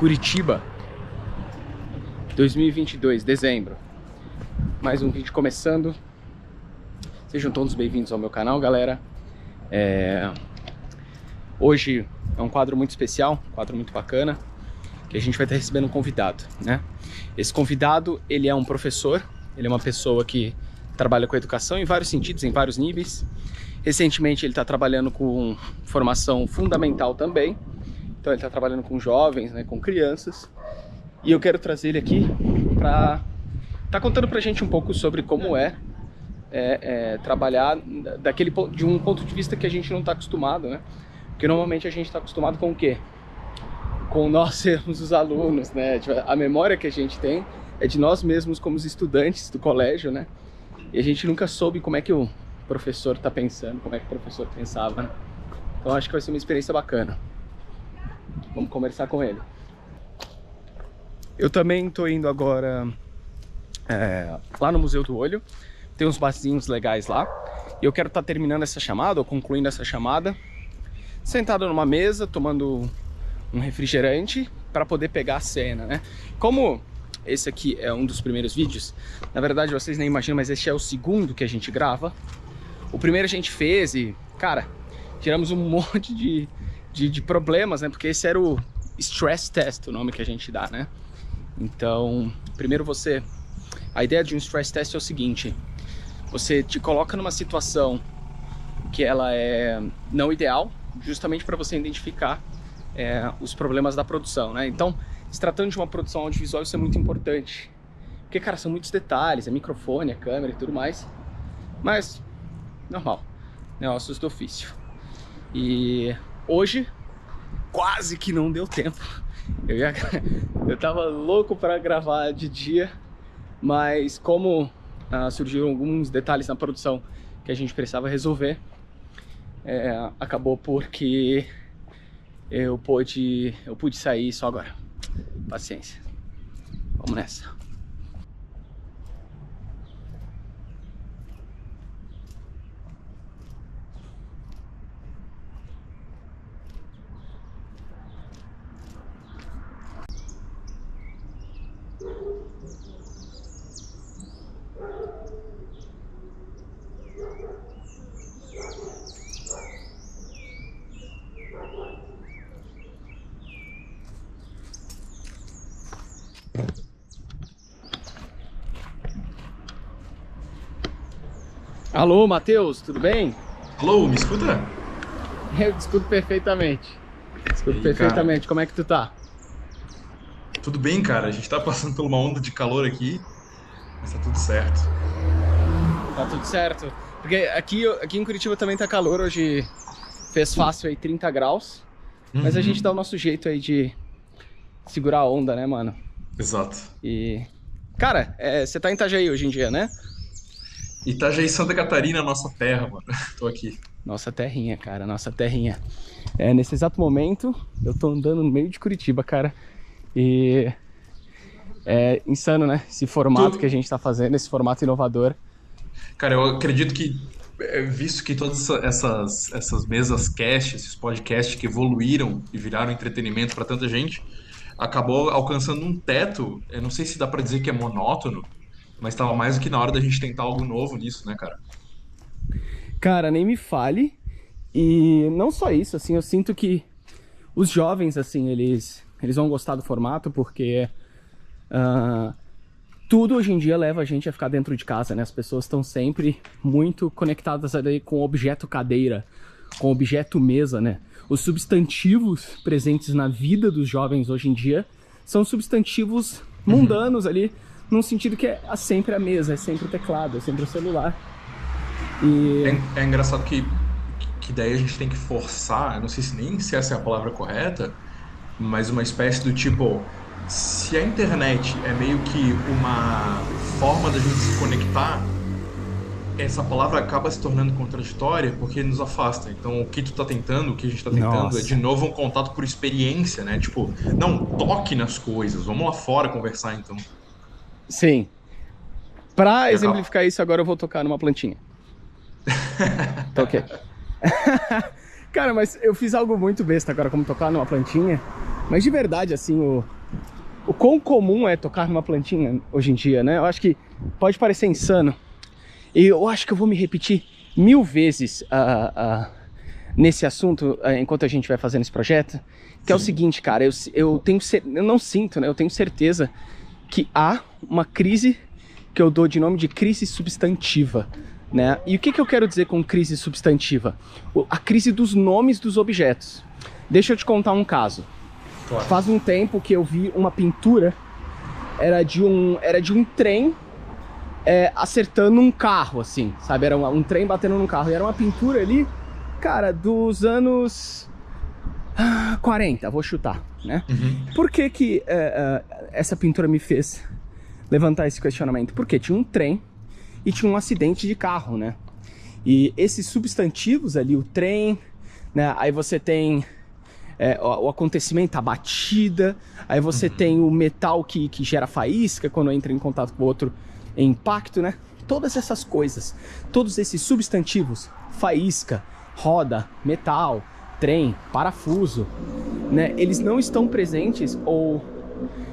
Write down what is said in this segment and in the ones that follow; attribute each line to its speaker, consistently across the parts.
Speaker 1: Curitiba, 2022, dezembro. Mais um vídeo começando. Sejam todos bem-vindos ao meu canal, galera. Hoje é um quadro muito especial, um quadro muito bacana, que a gente vai estar recebendo um convidado, né? Esse convidado, ele é um professor, ele é uma pessoa que trabalha com educação em vários sentidos, em vários níveis. Recentemente ele está trabalhando com formação fundamental também. Então ele está trabalhando com jovens, né, com crianças. E eu quero trazer ele aqui para estar contando pra gente um pouco sobre como trabalhar de um ponto de vista que a gente não está acostumado, né? Porque normalmente a gente está acostumado com o quê? Com nós sermos os alunos, né? A memória que a gente tem é de nós mesmos como os estudantes do colégio, né? E a gente nunca soube como é que o professor está pensando, como é que o professor pensava, né? Então acho que vai ser uma experiência bacana. Vamos conversar com ele. Eu também estou indo agora lá no Museu do Olho. Tem uns barzinhos legais lá. E eu quero estar terminando essa chamada, ou concluindo essa chamada, sentado numa mesa, tomando um refrigerante, para poder pegar a cena, né? Como esse aqui é um dos primeiros vídeos, na verdade vocês nem imaginam, mas este é o segundo que a gente grava. O primeiro a gente fez e, cara, tiramos um monte de problemas, né? Porque esse era o stress test, o nome que a gente dá, né? Então, primeiro a ideia de um stress test é o seguinte: você te coloca numa situação que ela é não ideal, justamente para você identificar os problemas da produção, né? Então, se tratando de uma produção audiovisual, isso é muito importante. Porque, cara, são muitos detalhes, é microfone, é câmera e tudo mais. Mas, normal, negócios do ofício. E hoje, quase que não deu tempo. Eu tava louco para gravar de dia, mas como surgiram alguns detalhes na produção que a gente precisava resolver, acabou porque eu pude sair só agora. Paciência. Vamos nessa. Alô, Matheus, tudo bem?
Speaker 2: Alô, me escuta?
Speaker 1: Eu te escuto perfeitamente.
Speaker 2: Cara,
Speaker 1: Como é que tu tá?
Speaker 2: tudo bem, cara? A gente tá passando por uma onda de calor aqui, mas tá tudo certo.
Speaker 1: Tá tudo certo? Porque aqui em Curitiba também tá calor, hoje fez fácil aí 30 graus. Mas a gente dá o nosso jeito aí de segurar a onda, né, mano?
Speaker 2: Exato.
Speaker 1: E... cara, você tá em Itajaí hoje em dia, né?
Speaker 2: Itajaí, Santa Catarina, nossa terra, mano. Tô aqui.
Speaker 1: Nossa terrinha, cara, nossa terrinha. Nesse exato momento, eu tô andando no meio de Curitiba, cara. E é insano, né? Esse formato que a gente tá fazendo, esse formato inovador.
Speaker 2: Cara, eu acredito que, visto que todas essas mesas cast, esses podcasts que evoluíram e viraram entretenimento pra tanta gente, acabou alcançando um teto. Eu não sei se dá pra dizer que é monótono, mas tava mais do que na hora da gente tentar algo novo nisso, né, cara?
Speaker 1: Cara, nem me fale. E não só isso, assim, eu sinto que os jovens, assim, eles vão gostar do formato porque tudo hoje em dia leva a gente a ficar dentro de casa, né? As pessoas estão sempre muito conectadas ali com o objeto cadeira, com o objeto mesa, né? Os substantivos presentes na vida dos jovens hoje em dia são substantivos mundanos ali, num sentido que é sempre a mesa, é sempre o teclado, é sempre o celular. E...
Speaker 2: É engraçado que daí a gente tem que forçar, eu não sei se essa é a palavra correta, mas uma espécie do tipo, se a internet é meio que uma forma da gente se conectar, essa palavra acaba se tornando contraditória porque nos afasta. Então, o que tu tá tentando, o que a gente tá tentando é de
Speaker 1: nossa.
Speaker 2: novo um contato por experiência, né? Tipo, não, toque nas coisas, vamos lá fora conversar então.
Speaker 1: Sim. Pra
Speaker 2: E acaba...
Speaker 1: exemplificar isso, agora eu vou tocar numa plantinha. Toquei. Cara, mas eu fiz algo muito besta agora, como tocar numa plantinha. Mas de verdade, assim, o quão comum é tocar numa plantinha hoje em dia, né? Eu acho que pode parecer insano. E eu acho que eu vou me repetir 1000 vezes nesse assunto enquanto a gente vai fazendo esse projeto. Que é o seguinte, cara, eu não sinto, né? Eu tenho certeza que há uma crise que eu dou de nome de crise substantiva, né? E o que eu quero dizer com crise substantiva? A crise dos nomes dos objetos. Deixa eu te contar um caso.
Speaker 2: Claro.
Speaker 1: Faz um tempo que eu vi uma pintura, era de um trem acertando um carro, assim, sabe? Era um trem batendo num carro. E era uma pintura ali, cara, dos anos 40, vou chutar, né?
Speaker 2: Uhum.
Speaker 1: Por que essa pintura me fez levantar esse questionamento? Porque tinha um trem e tinha um acidente de carro, né? E esses substantivos ali, o trem, né? Aí você tem o acontecimento, a batida, aí você tem o metal que gera faísca quando entra em contato com o outro, impacto, né? Todas essas coisas, todos esses substantivos, faísca, roda, metal, trem, parafuso, né? Eles não estão presentes, ou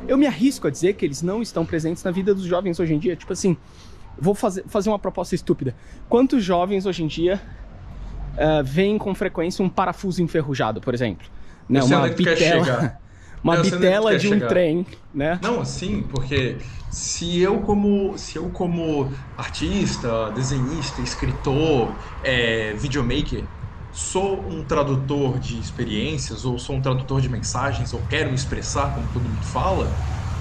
Speaker 1: eu me arrisco a dizer que eles não estão presentes na vida dos jovens hoje em dia. Tipo assim, vou fazer uma proposta estúpida. Quantos jovens hoje em dia veem com frequência um parafuso enferrujado, por exemplo? Né? Uma bitela, uma bitela de um trem, né?
Speaker 2: Não, assim, porque se eu como artista, desenhista, escritor, videomaker, sou um tradutor de experiências, ou sou um tradutor de mensagens, ou quero me expressar, como todo mundo fala,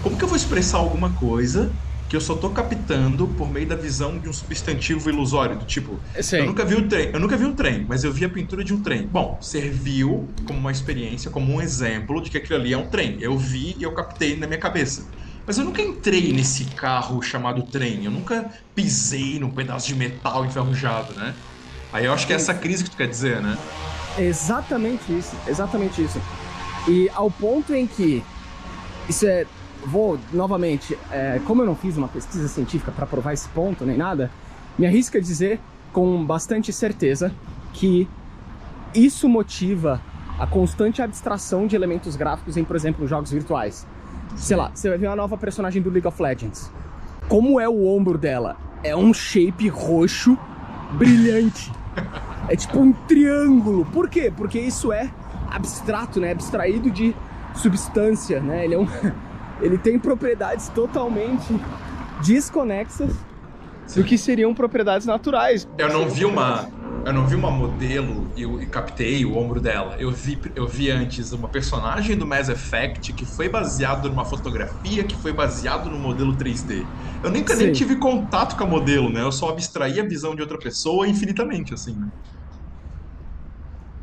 Speaker 2: como que eu vou expressar alguma coisa que eu só tô captando por meio da visão de um substantivo ilusório, do tipo, eu nunca vi um trem, mas eu vi a pintura de um trem. Bom, serviu como uma experiência, como um exemplo de que aquilo ali é um trem. Eu vi e eu captei na minha cabeça. Mas eu nunca entrei nesse carro chamado trem, eu nunca pisei num pedaço de metal enferrujado, né? Aí eu acho que é essa crise que tu quer dizer, né?
Speaker 1: Exatamente isso, exatamente isso. E ao ponto em que isso vou novamente, como eu não fiz uma pesquisa científica para provar esse ponto nem nada, me arrisco a dizer com bastante certeza que isso motiva a constante abstração de elementos gráficos em, por exemplo, jogos virtuais. Sei lá, você vai ver uma nova personagem do League of Legends. Como é o ombro dela? É um shape roxo brilhante. É tipo um triângulo. Por quê? Porque isso é abstrato, né? Abstraído de substância, né? Ele tem propriedades totalmente desconexas do que seriam propriedades naturais.
Speaker 2: Eu não vi uma modelo e captei o ombro dela. Eu vi antes uma personagem do Mass Effect que foi baseado numa fotografia que foi baseado no modelo 3D. Eu nem tive contato com a modelo, né? Eu só abstraí a visão de outra pessoa infinitamente, assim, né?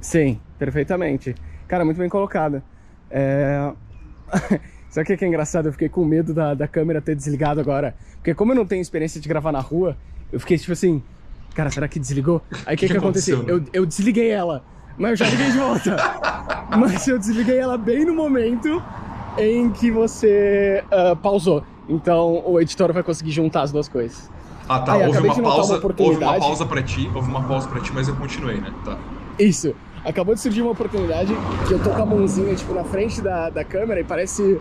Speaker 1: Sim, perfeitamente. Cara, muito bem colocado. Sabe o que é engraçado? Eu fiquei com medo da câmera ter desligado agora. Porque como eu não tenho experiência de gravar na rua, eu fiquei tipo assim, cara, será que desligou? Aí o que aconteceu?
Speaker 2: Né?
Speaker 1: Eu desliguei ela, mas eu já liguei de volta. Mas eu desliguei ela bem no momento em que você pausou. Então o editor vai conseguir juntar as duas coisas.
Speaker 2: Ah, tá. Houve uma pausa pra ti, mas eu continuei, né? Tá.
Speaker 1: Isso. Acabou de surgir uma oportunidade que eu tô com a mãozinha tipo, na frente da câmera e parece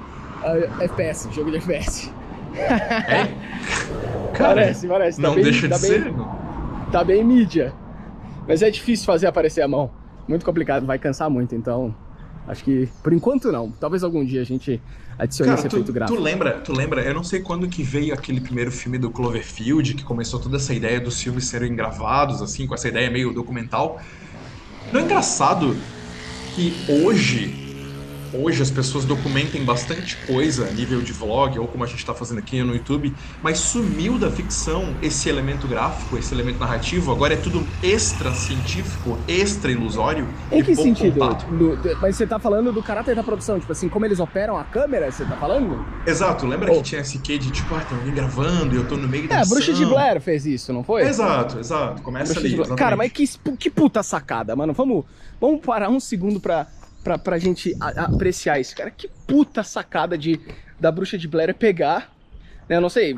Speaker 1: FPS, jogo de FPS.
Speaker 2: Cara,
Speaker 1: parece.
Speaker 2: Não deixa de ser?
Speaker 1: Tá bem mídia. Mas é difícil fazer aparecer a mão. Muito complicado, vai cansar muito, então... Acho que, por enquanto, não. Talvez algum dia a gente adicione esse efeito gráfico.
Speaker 2: Tu lembra? Eu não sei quando que veio aquele primeiro filme do Cloverfield, que começou toda essa ideia dos filmes serem gravados, assim, com essa ideia meio documental. Não é engraçado que hoje as pessoas documentem bastante coisa a nível de vlog, ou como a gente está fazendo aqui no YouTube, mas sumiu da ficção esse elemento gráfico, esse elemento narrativo, agora é tudo extra científico, extra ilusório.
Speaker 1: Em que sentido? Mas você tá falando do caráter da produção, tipo assim, como eles operam a câmera, você tá falando?
Speaker 2: Exato, lembra que tinha esse quê de tipo, tem alguém gravando e eu tô no meio da
Speaker 1: missão. A Bruxa de Blair fez isso, não foi?
Speaker 2: Exato, começa ali.
Speaker 1: Cara, mas que puta sacada, mano, vamos parar um segundo pra gente apreciar isso, cara. Que puta sacada da Bruxa de Blair é pegar, né, eu não sei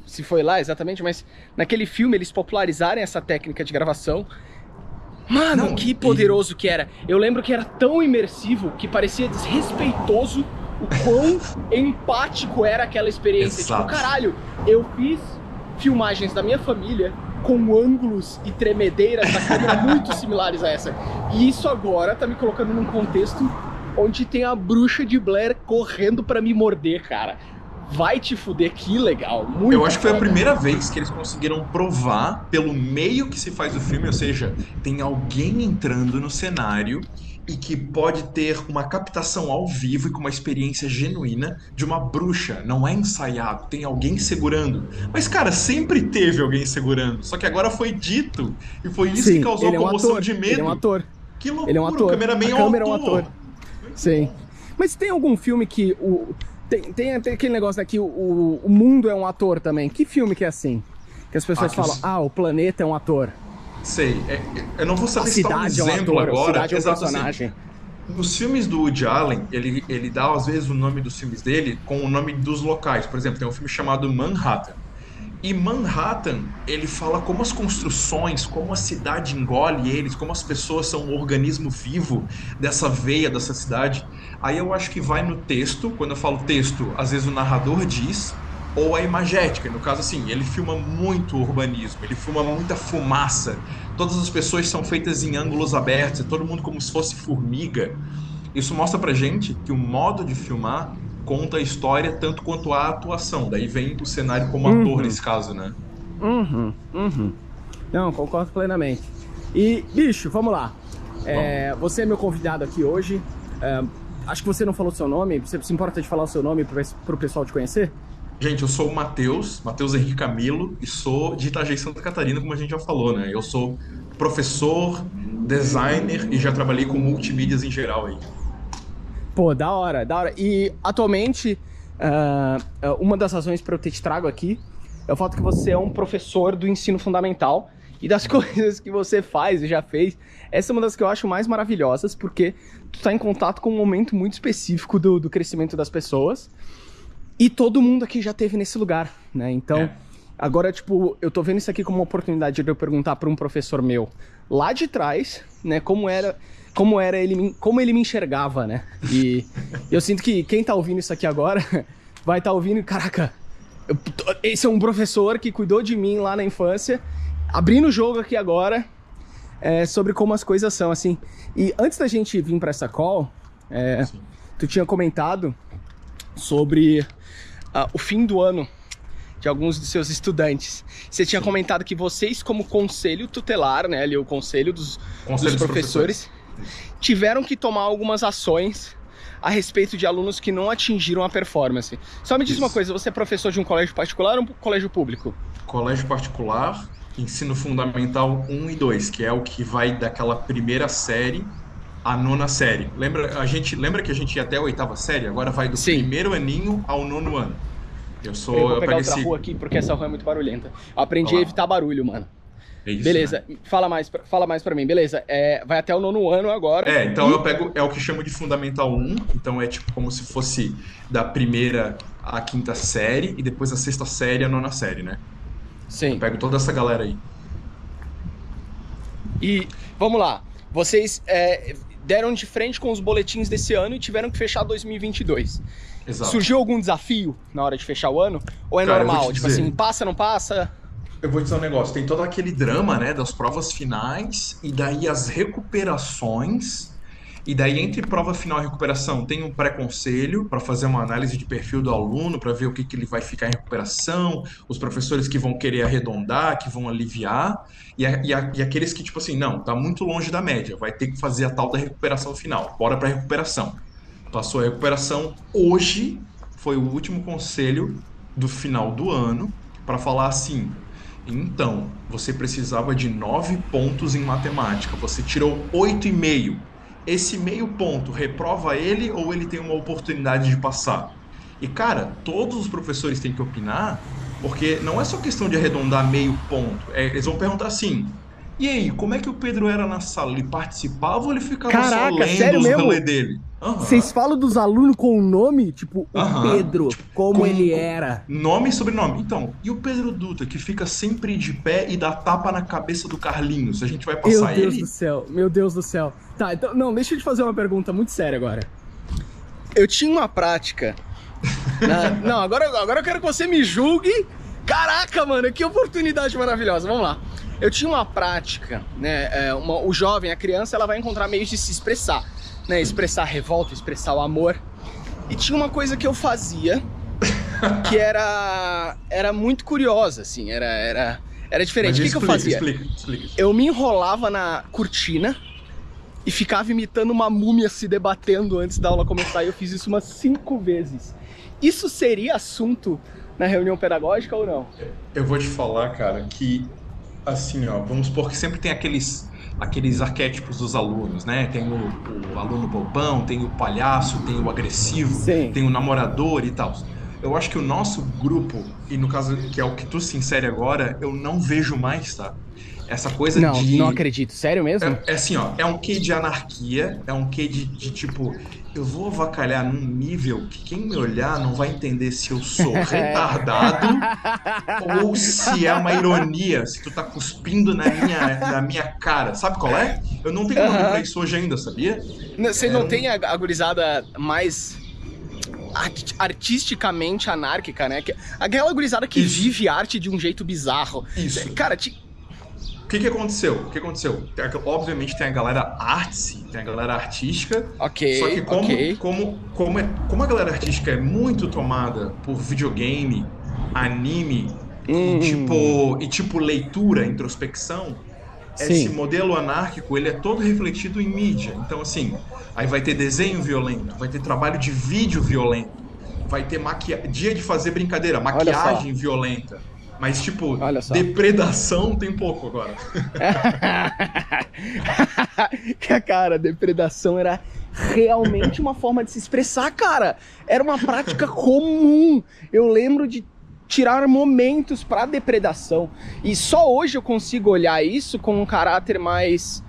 Speaker 1: se foi lá exatamente, mas naquele filme eles popularizarem essa técnica de gravação Mano,
Speaker 2: Não,
Speaker 1: que poderoso que era. Eu lembro que era tão imersivo que parecia desrespeitoso o quão empático era aquela experiência.
Speaker 2: Exato.
Speaker 1: Tipo, caralho, eu fiz filmagens da minha família com ângulos e tremedeiras da câmera muito similares a essa. E isso agora tá me colocando num contexto onde tem a bruxa de Blair correndo pra me morder, cara. Vai te fuder, que legal. Muito
Speaker 2: Eu acho que foi a
Speaker 1: foda.
Speaker 2: primeira vez que eles conseguiram provar pelo meio que se faz o filme, ou seja, tem alguém entrando no cenário e que pode ter uma captação ao vivo e com uma experiência genuína de uma bruxa. Não é ensaiado, tem alguém segurando. Mas, cara, sempre teve alguém segurando. Só que agora foi dito. E foi isso que
Speaker 1: Sim,
Speaker 2: causou
Speaker 1: ele é um
Speaker 2: comoção
Speaker 1: ator.
Speaker 2: de
Speaker 1: Ele é um
Speaker 2: medo.
Speaker 1: ator.
Speaker 2: Que loucura,
Speaker 1: Ele é um
Speaker 2: o
Speaker 1: ator.
Speaker 2: cameraman
Speaker 1: A
Speaker 2: é um
Speaker 1: câmera é um
Speaker 2: ator.
Speaker 1: ator. Sim. Mas tem algum filme que tem aquele negócio, né, que o mundo é um ator também. Que filme que é assim? Que as pessoas
Speaker 2: que
Speaker 1: falam, o planeta é um ator.
Speaker 2: Sei. Eu não vou
Speaker 1: A
Speaker 2: saber se tá um
Speaker 1: cidade é um
Speaker 2: exemplo
Speaker 1: ator, a
Speaker 2: agora.
Speaker 1: cidade é um
Speaker 2: Exato, assim.
Speaker 1: personagem.
Speaker 2: Nos filmes do Woody Allen, ele dá às vezes o nome dos filmes dele com o nome dos locais. Por exemplo, tem um filme chamado Manhattan. E Manhattan, ele fala como as construções, como a cidade engole eles, como as pessoas são um organismo vivo dessa veia, dessa cidade. Aí eu acho que vai no texto, quando eu falo texto, às vezes o narrador diz, ou a imagética. No caso, assim, ele filma muito urbanismo, ele filma muita fumaça. Todas as pessoas são feitas em ângulos abertos, é todo mundo como se fosse formiga. Isso mostra pra gente que o modo de filmar conta a história tanto quanto a atuação. Daí vem o cenário como ator nesse caso, né?
Speaker 1: Não, concordo plenamente. E, bicho, vamos lá. Você é meu convidado aqui hoje. Acho que você não falou seu nome. Você se importa de falar o seu nome pro pessoal te conhecer?
Speaker 2: Gente, eu sou o Matheus Henrique Camilo, e sou de Itajaí, Santa Catarina, como a gente já falou, né? Eu sou professor, designer e já trabalhei com multimídias em geral aí.
Speaker 1: Pô, da hora, da hora. E atualmente, uma das razões para eu ter te trago aqui é o fato que você é um professor do ensino fundamental e das coisas que você faz e já fez. Essa é uma das que eu acho mais maravilhosas, porque tu tá em contato com um momento muito específico do crescimento das pessoas e todo mundo aqui já teve nesse lugar, né? Então, agora, tipo, eu tô vendo isso aqui como uma oportunidade de eu perguntar para um professor meu lá de trás, né, como ele me enxergava, né? E eu sinto que quem tá ouvindo isso aqui agora vai estar ouvindo, caraca, esse é um professor que cuidou de mim lá na infância, abrindo o jogo aqui agora, sobre como as coisas são, assim. E antes da gente vir para essa call, tu tinha comentado sobre o fim do ano de alguns dos seus estudantes. Você tinha comentado que vocês, como conselho tutelar, né, ali o conselho dos professores, tiveram que tomar algumas ações a respeito de alunos que não atingiram a performance. Só me diz uma coisa, você é professor de um colégio particular ou um colégio público?
Speaker 2: Colégio particular, ensino fundamental 1 e 2, que é o que vai daquela primeira série à nona série. Lembra que a gente ia até a oitava série? Agora vai do primeiro aninho ao nono ano. Eu
Speaker 1: vou pegar outra rua aqui, porque essa rua é muito barulhenta. Eu aprendi a evitar barulho, mano.
Speaker 2: É isso,
Speaker 1: beleza,
Speaker 2: né?
Speaker 1: fala mais pra mim, beleza. Vai até o nono ano agora.
Speaker 2: Então eu pego, é o que chamo de Fundamental 1, então é tipo como se fosse da primeira à quinta série, e depois a sexta série e a nona série, né?
Speaker 1: Sim.
Speaker 2: Eu pego toda essa galera aí.
Speaker 1: E, vamos lá, vocês deram de frente com os boletins desse ano e tiveram que fechar 2022.
Speaker 2: Exato.
Speaker 1: Surgiu algum desafio na hora de fechar o ano? Ou é
Speaker 2: Cara,
Speaker 1: normal? Tipo assim, passa, não passa?
Speaker 2: Eu vou te dizer um negócio, tem todo aquele drama, né, das provas finais, e daí as recuperações, e daí entre prova final e recuperação tem um pré-conselho para fazer uma análise de perfil do aluno, para ver o que ele vai ficar em recuperação, os professores que vão querer arredondar, que vão aliviar, e aqueles que, tipo assim, não, tá muito longe da média, vai ter que fazer a tal da recuperação final, bora pra recuperação. Passou a recuperação, hoje foi o último conselho do final do ano para falar assim: então, você precisava de 9 pontos em matemática, você tirou 8,5. Esse meio ponto reprova ele ou ele tem uma oportunidade de passar? E cara, todos os professores têm que opinar, porque não é só questão de arredondar meio ponto. Eles vão perguntar assim: E aí, como é que o Pedro era na sala? Ele participava ou ele ficava só
Speaker 3: Caraca,
Speaker 2: lendo
Speaker 3: sério
Speaker 2: os
Speaker 3: mesmo?
Speaker 2: rolê dele?
Speaker 3: Vocês
Speaker 2: Aham.
Speaker 3: falam dos alunos com o nome? Tipo, o
Speaker 2: Aham.
Speaker 3: Pedro,
Speaker 2: Tipo,
Speaker 3: como ele era.
Speaker 2: nome e sobrenome. Então, e o Pedro Dutra, que fica sempre de pé e dá tapa na cabeça do Carlinhos? A gente vai
Speaker 3: Meu
Speaker 2: passar
Speaker 3: Deus do
Speaker 2: ele?
Speaker 3: céu, meu Deus do céu. Tá, então, não, deixa eu te fazer uma pergunta muito séria agora.
Speaker 1: Eu tinha uma prática. Não, agora eu quero que você me julgue. Caraca, mano, que oportunidade maravilhosa. Vamos lá. Eu tinha uma prática, né? O jovem, a criança, ela vai encontrar meios de se expressar, né? Expressar a revolta, expressar o amor. E tinha uma coisa que eu fazia que era muito curiosa, assim, era diferente.
Speaker 2: Mas
Speaker 1: O que eu fazia?
Speaker 2: explica.
Speaker 1: Eu me enrolava na cortina e ficava imitando uma múmia se debatendo antes da aula começar. E eu fiz isso umas 5 vezes. Isso seria assunto na reunião pedagógica ou não?
Speaker 2: Eu vou te falar, cara, que assim, ó, vamos supor que sempre tem aqueles arquétipos dos alunos, né? Tem o aluno bobão, tem o palhaço, tem o agressivo,
Speaker 1: Sim.
Speaker 2: tem o namorador e tal. Eu acho que o nosso grupo, e no caso que é o que tu se insere agora, eu não vejo mais, tá? Essa coisa
Speaker 3: Não,
Speaker 2: de
Speaker 3: não acredito. Sério mesmo?
Speaker 2: é assim, ó, é um quê de anarquia, é um quê de tipo, eu vou avacalhar num nível que quem me olhar não vai entender se eu sou retardado ou se é uma ironia, se tu tá cuspindo na minha cara. Sabe qual é? Eu não tenho nome pra isso hoje ainda, sabia?
Speaker 1: Você não tem a gurizada mais artisticamente anárquica, né? Aquela gurizada que
Speaker 2: Isso.
Speaker 1: vive arte de um jeito bizarro.
Speaker 2: Isso.
Speaker 1: Cara,
Speaker 2: O que que aconteceu? O que aconteceu? Obviamente tem a galera artsy, tem a galera artística.
Speaker 1: ok,
Speaker 2: Só que
Speaker 1: ok.
Speaker 2: como a galera artística é muito tomada por videogame, anime e tipo leitura, introspecção, esse
Speaker 3: Sim.
Speaker 2: modelo anárquico ele é todo refletido em mídia. Então assim, aí vai ter desenho violento, vai ter trabalho de vídeo violento, vai ter dia de fazer brincadeira,
Speaker 1: Olha só,
Speaker 2: maquiagem violenta. Mas, tipo,
Speaker 1: olha só.
Speaker 2: depredação tem pouco agora.
Speaker 1: Cara, depredação era realmente uma forma de se expressar, cara. Era uma prática comum. Eu lembro de tirar momentos pra depredação. E só hoje eu consigo olhar isso com um caráter mais...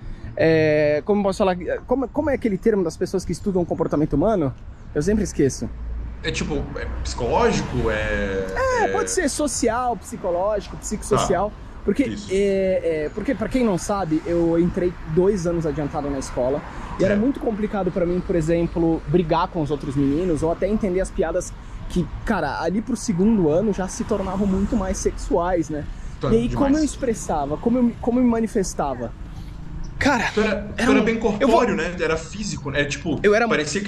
Speaker 1: como posso falar? Como é aquele termo das pessoas que estudam o comportamento humano? Eu sempre esqueço.
Speaker 2: É tipo, é psicológico,
Speaker 1: Pode ser social, psicológico, psicossocial. Porque,
Speaker 2: Isso.
Speaker 1: porque pra quem não sabe, eu entrei 2 anos adiantado na escola. E era muito complicado pra mim, por exemplo, brigar com os outros meninos ou até entender as piadas que, cara, ali pro 2º ano já se tornavam muito mais sexuais, né?
Speaker 2: Tá,
Speaker 1: E aí,
Speaker 2: demais.
Speaker 1: como eu expressava, como eu me manifestava? Cara,
Speaker 2: Tu era bem corpóreo, né? Era físico, né? Tipo,
Speaker 1: Eu era-
Speaker 2: parecia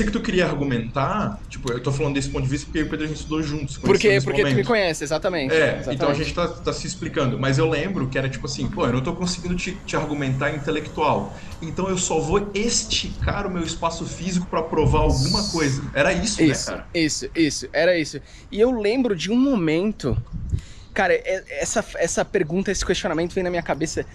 Speaker 2: que tu queria argumentar. Tipo, eu tô falando desse ponto de vista porque eu e o Pedro a gente estudou juntos.
Speaker 1: Porque
Speaker 2: Nesse
Speaker 1: tu me
Speaker 2: momento.
Speaker 1: conhece, exatamente.
Speaker 2: Então a
Speaker 1: Exatamente.
Speaker 2: gente tá se explicando. Mas eu lembro que era tipo assim, pô, eu não tô conseguindo te argumentar intelectual. Então eu só vou esticar o meu espaço físico pra provar alguma coisa. Era isso, né, cara?
Speaker 1: Isso, era isso. E eu lembro de um momento. Cara, essa pergunta, esse questionamento vem na minha cabeça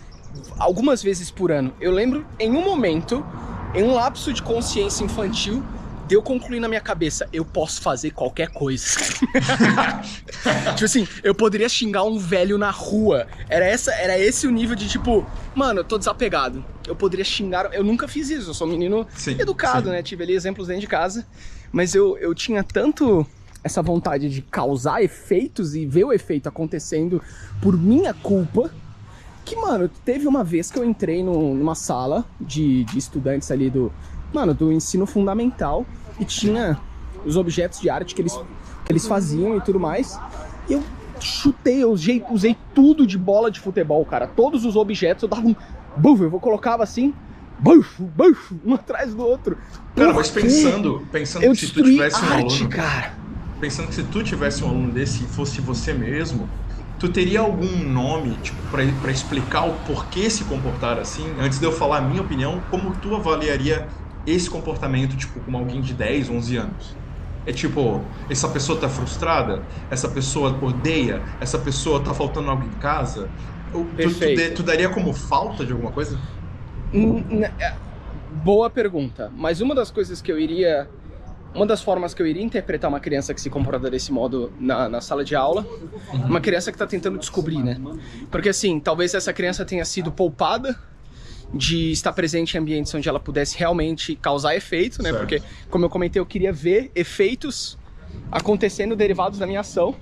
Speaker 1: algumas vezes por ano. Eu lembro em um momento, em um lapso de consciência infantil, de eu concluir na minha cabeça: eu posso fazer qualquer coisa. Tipo assim, eu poderia xingar um velho na rua. Era esse o nível de tipo, mano, eu tô desapegado. Eu poderia xingar. Eu nunca fiz isso, eu sou um menino
Speaker 2: Sim,
Speaker 1: educado,
Speaker 2: sim.
Speaker 1: né? Tive ali exemplos dentro de casa. Mas eu tinha tanto essa vontade de causar efeitos e ver o efeito acontecendo por minha culpa, que, mano, teve uma vez que eu entrei numa sala de estudantes ali do ensino fundamental e tinha os objetos de arte que eles faziam e tudo mais. E eu chutei, eu usei tudo de bola de futebol, cara. Todos os objetos eu dava um buf, eu colocava assim, buf, um atrás do outro.
Speaker 2: Cara, mas
Speaker 1: Porque
Speaker 2: pensando
Speaker 1: eu
Speaker 2: que se tu
Speaker 1: destruí
Speaker 2: tivesse um
Speaker 1: arte,
Speaker 2: aluno.
Speaker 1: cara.
Speaker 2: Pensando que se tu tivesse um aluno desse e fosse você mesmo, tu teria algum nome, tipo, pra explicar o porquê se comportar assim? Antes de eu falar a minha opinião, como tu avaliaria esse comportamento, tipo, com alguém de 10, 11 anos? É tipo, essa pessoa tá frustrada? Essa pessoa odeia? Essa pessoa tá faltando algo em casa?
Speaker 1: Perfeito.
Speaker 2: Tu daria como falta de alguma coisa?
Speaker 1: Boa pergunta. Mas uma das coisas que eu iria uma das formas que eu iria interpretar uma criança que se comporta desse modo na sala de aula, uma criança que está tentando descobrir, né? Porque assim, talvez essa criança tenha sido poupada de estar presente em ambientes onde ela pudesse realmente causar efeito, né?
Speaker 2: Certo.
Speaker 1: Porque, como eu comentei, eu queria ver efeitos acontecendo derivados da minha ação.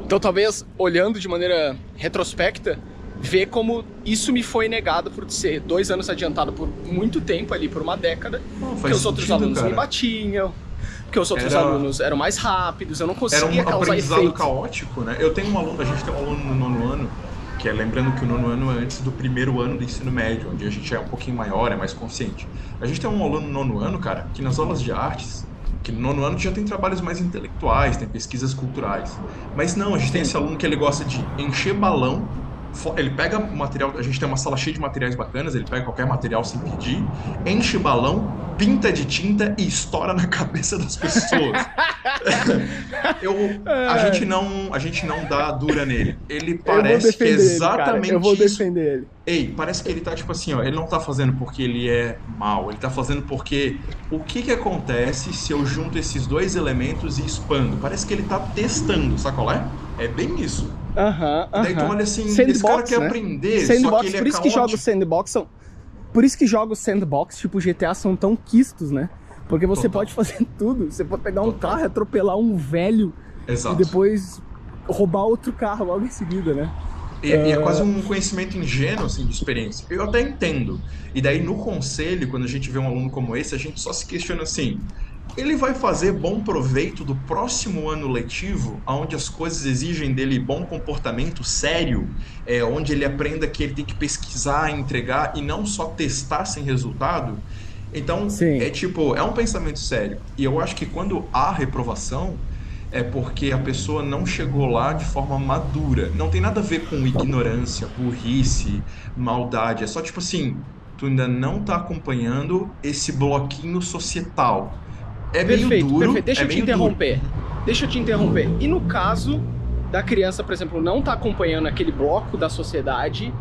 Speaker 1: Então, talvez, olhando de maneira retrospecta, ver como isso me foi negado por ser 2 anos adiantado por muito tempo ali, por uma década, porque os outros alunos me batiam, porque os outros alunos eram mais rápidos, eu não conseguia causar
Speaker 2: aprendizado
Speaker 1: efeito.
Speaker 2: caótico, né? Eu tenho um aluno, a gente tem um aluno no 9º ano, que é, lembrando que o 9º ano é antes do 1º ano do ensino médio, onde a gente é um pouquinho maior, é mais consciente. A gente tem um aluno no 9º ano, cara, que nas aulas de artes, que no 9º ano já tem trabalhos mais intelectuais, tem pesquisas culturais. Mas não, a gente tem esse aluno que ele gosta de encher balão, ele pega material, a gente tem uma sala cheia de materiais bacanas, ele pega qualquer material sem pedir, enche balão, pinta de tinta e estoura na cabeça das pessoas. A gente não dá dura nele. Ele parece que é exatamente
Speaker 1: eu vou
Speaker 2: isso.
Speaker 1: defender ele.
Speaker 2: Ei, parece que ele tá tipo assim, ó, ele não tá fazendo porque ele é mau, ele tá fazendo porque o que acontece se eu junto esses 2 elementos e expando? Parece que ele tá testando, sabe qual é? É bem isso. Daí tu olha assim,
Speaker 1: Sandbox,
Speaker 2: esse cara quer
Speaker 1: né?
Speaker 2: aprender,
Speaker 1: Sandbox,
Speaker 2: só que ele
Speaker 1: por isso que jogos sandbox são... Por isso que jogos sandbox, tipo GTA, são tão quistos, né? Porque você pode fazer tudo. Você pode pegar um carro e atropelar um velho.
Speaker 2: Exato.
Speaker 1: E depois roubar outro carro logo em seguida, né?
Speaker 2: E é quase um conhecimento ingênuo, assim, de experiência. Eu até entendo. E daí, no conselho, quando a gente vê um aluno como esse, a gente só se questiona assim... Ele vai fazer bom proveito do próximo ano letivo, onde as coisas exigem dele bom comportamento sério, onde ele aprenda que ele tem que pesquisar, entregar e não só testar sem resultado? Então, é um pensamento sério. E eu acho que quando há reprovação, é porque a pessoa não chegou lá de forma madura. Não tem nada a ver com ignorância, burrice, maldade. É só tipo assim, tu ainda não tá acompanhando esse bloquinho societal. É meio duro. Perfeito.
Speaker 1: Deixa eu te interromper. E no caso da criança, por exemplo, não tá acompanhando aquele bloco da sociedade,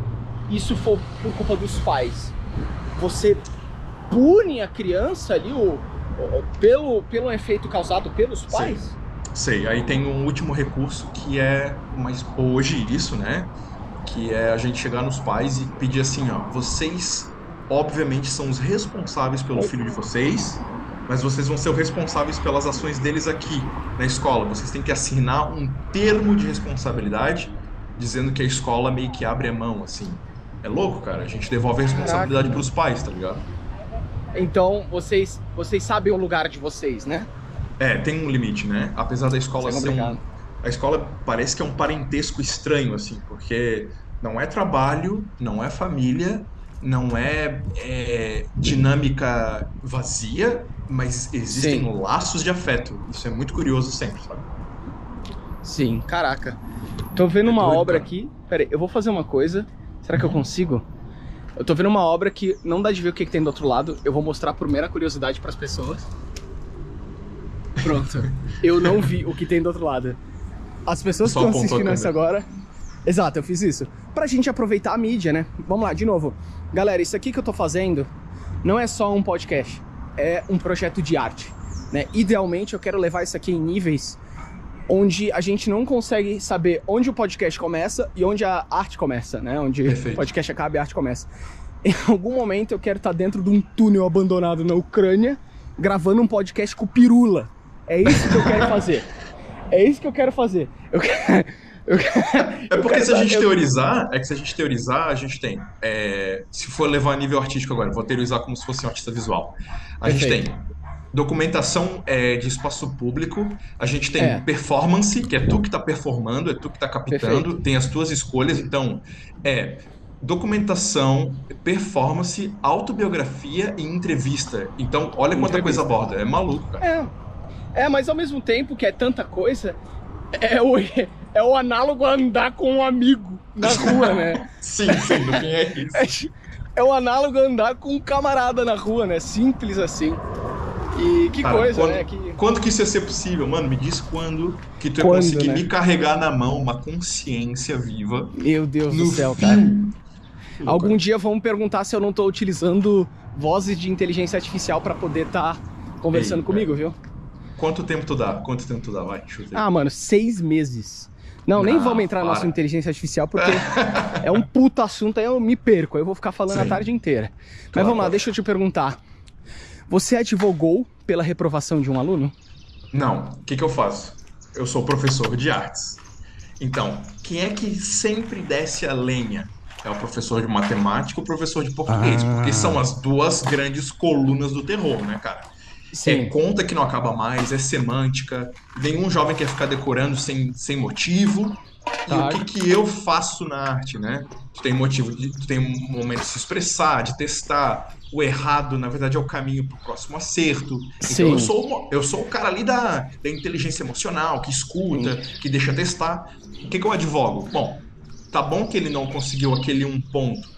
Speaker 1: isso for por culpa dos pais, você pune a criança ali pelo efeito causado pelos pais?
Speaker 2: Sei. Aí tem um último recurso que é, mas hoje isso, né? Que é a gente chegar nos pais e pedir assim, ó, vocês obviamente são os responsáveis pelo filho de vocês, mas vocês vão ser os responsáveis pelas ações deles aqui na escola. Vocês têm que assinar um termo de responsabilidade dizendo que a escola meio que abre a mão, assim. É louco, cara. A gente devolve a responsabilidade pros pais, tá ligado?
Speaker 1: Então, vocês sabem o lugar de vocês, né?
Speaker 2: Tem um limite, né? Apesar da escola ser a escola parece que é um parentesco estranho, assim, porque não é trabalho, não é família, não é dinâmica vazia, mas existem laços de afeto. Isso é muito curioso sempre, sabe?
Speaker 1: Sim, caraca. Tô vendo uma obra aqui. Peraí, eu vou fazer uma coisa. Será que eu consigo? Eu tô vendo uma obra que não dá de ver o que tem do outro lado. Eu vou mostrar por mera curiosidade pras pessoas. Pronto. Eu não vi o que tem do outro lado. As pessoas que estão assistindo isso agora... Exato, eu fiz isso. Pra gente aproveitar a mídia, né? Vamos lá, de novo. Galera, isso aqui que eu tô fazendo não é só um podcast. É um projeto de arte, né? Idealmente, eu quero levar isso aqui em níveis onde a gente não consegue saber onde o podcast começa e onde a arte começa, né? Onde o podcast acaba e a arte começa. Em algum momento, eu quero estar dentro de um túnel abandonado na Ucrânia, gravando um podcast com pirula. É isso que eu quero fazer. É isso que eu quero fazer.
Speaker 2: Se a gente teorizar, a gente tem. Se for levar a nível artístico agora, vou teorizar como se fosse um artista visual. A gente tem documentação de espaço público, a gente tem performance, que é tu que tá performando, é tu que tá captando, tem as tuas escolhas, então documentação, performance, autobiografia e entrevista. Então, olha quanta coisa aborda, é maluco, cara.
Speaker 1: Mas ao mesmo tempo que é tanta coisa, é o análogo a andar com um amigo na rua, né?
Speaker 2: Sim, no fim é isso.
Speaker 1: É o análogo a andar com um camarada na rua, né? Simples assim. E que coisa, né?
Speaker 2: Quando que isso ia ser possível? Mano, me diz quando que tu ia conseguir me carregar na mão uma consciência viva.
Speaker 1: Meu Deus do céu, cara. Algum dia vão me perguntar se eu não tô utilizando vozes de inteligência artificial pra poder estar conversando comigo, viu?
Speaker 2: Quanto tempo tu dá? Quanto tempo tu dá? Vai, chuta aí.
Speaker 3: Ah, mano, 6 meses. Não, nem vamos entrar na nossa inteligência artificial, porque é um puta assunto, aí eu me perco, aí eu vou ficar falando a tarde inteira. Mas vamos lá, deixa eu te perguntar. Você advogou pela reprovação de um aluno?
Speaker 2: Não. O que eu faço? Eu sou professor de artes. Então, quem é que sempre desce a lenha? É o professor de matemática e o professor de português, porque são as duas grandes colunas do terror, né, cara? É
Speaker 3: Sim.
Speaker 2: conta que não acaba mais, é semântica, nenhum jovem quer ficar decorando sem motivo. E o
Speaker 3: Tá.
Speaker 2: que eu faço na arte, né? Tu tem motivo, tu tem um momento de se expressar, de testar. O errado, na verdade, é o caminho para o próximo acerto. Então
Speaker 3: Sim.
Speaker 2: eu sou o cara ali da inteligência emocional, que escuta, que deixa testar. O que eu advogo? Bom, tá bom que ele não conseguiu aquele um ponto,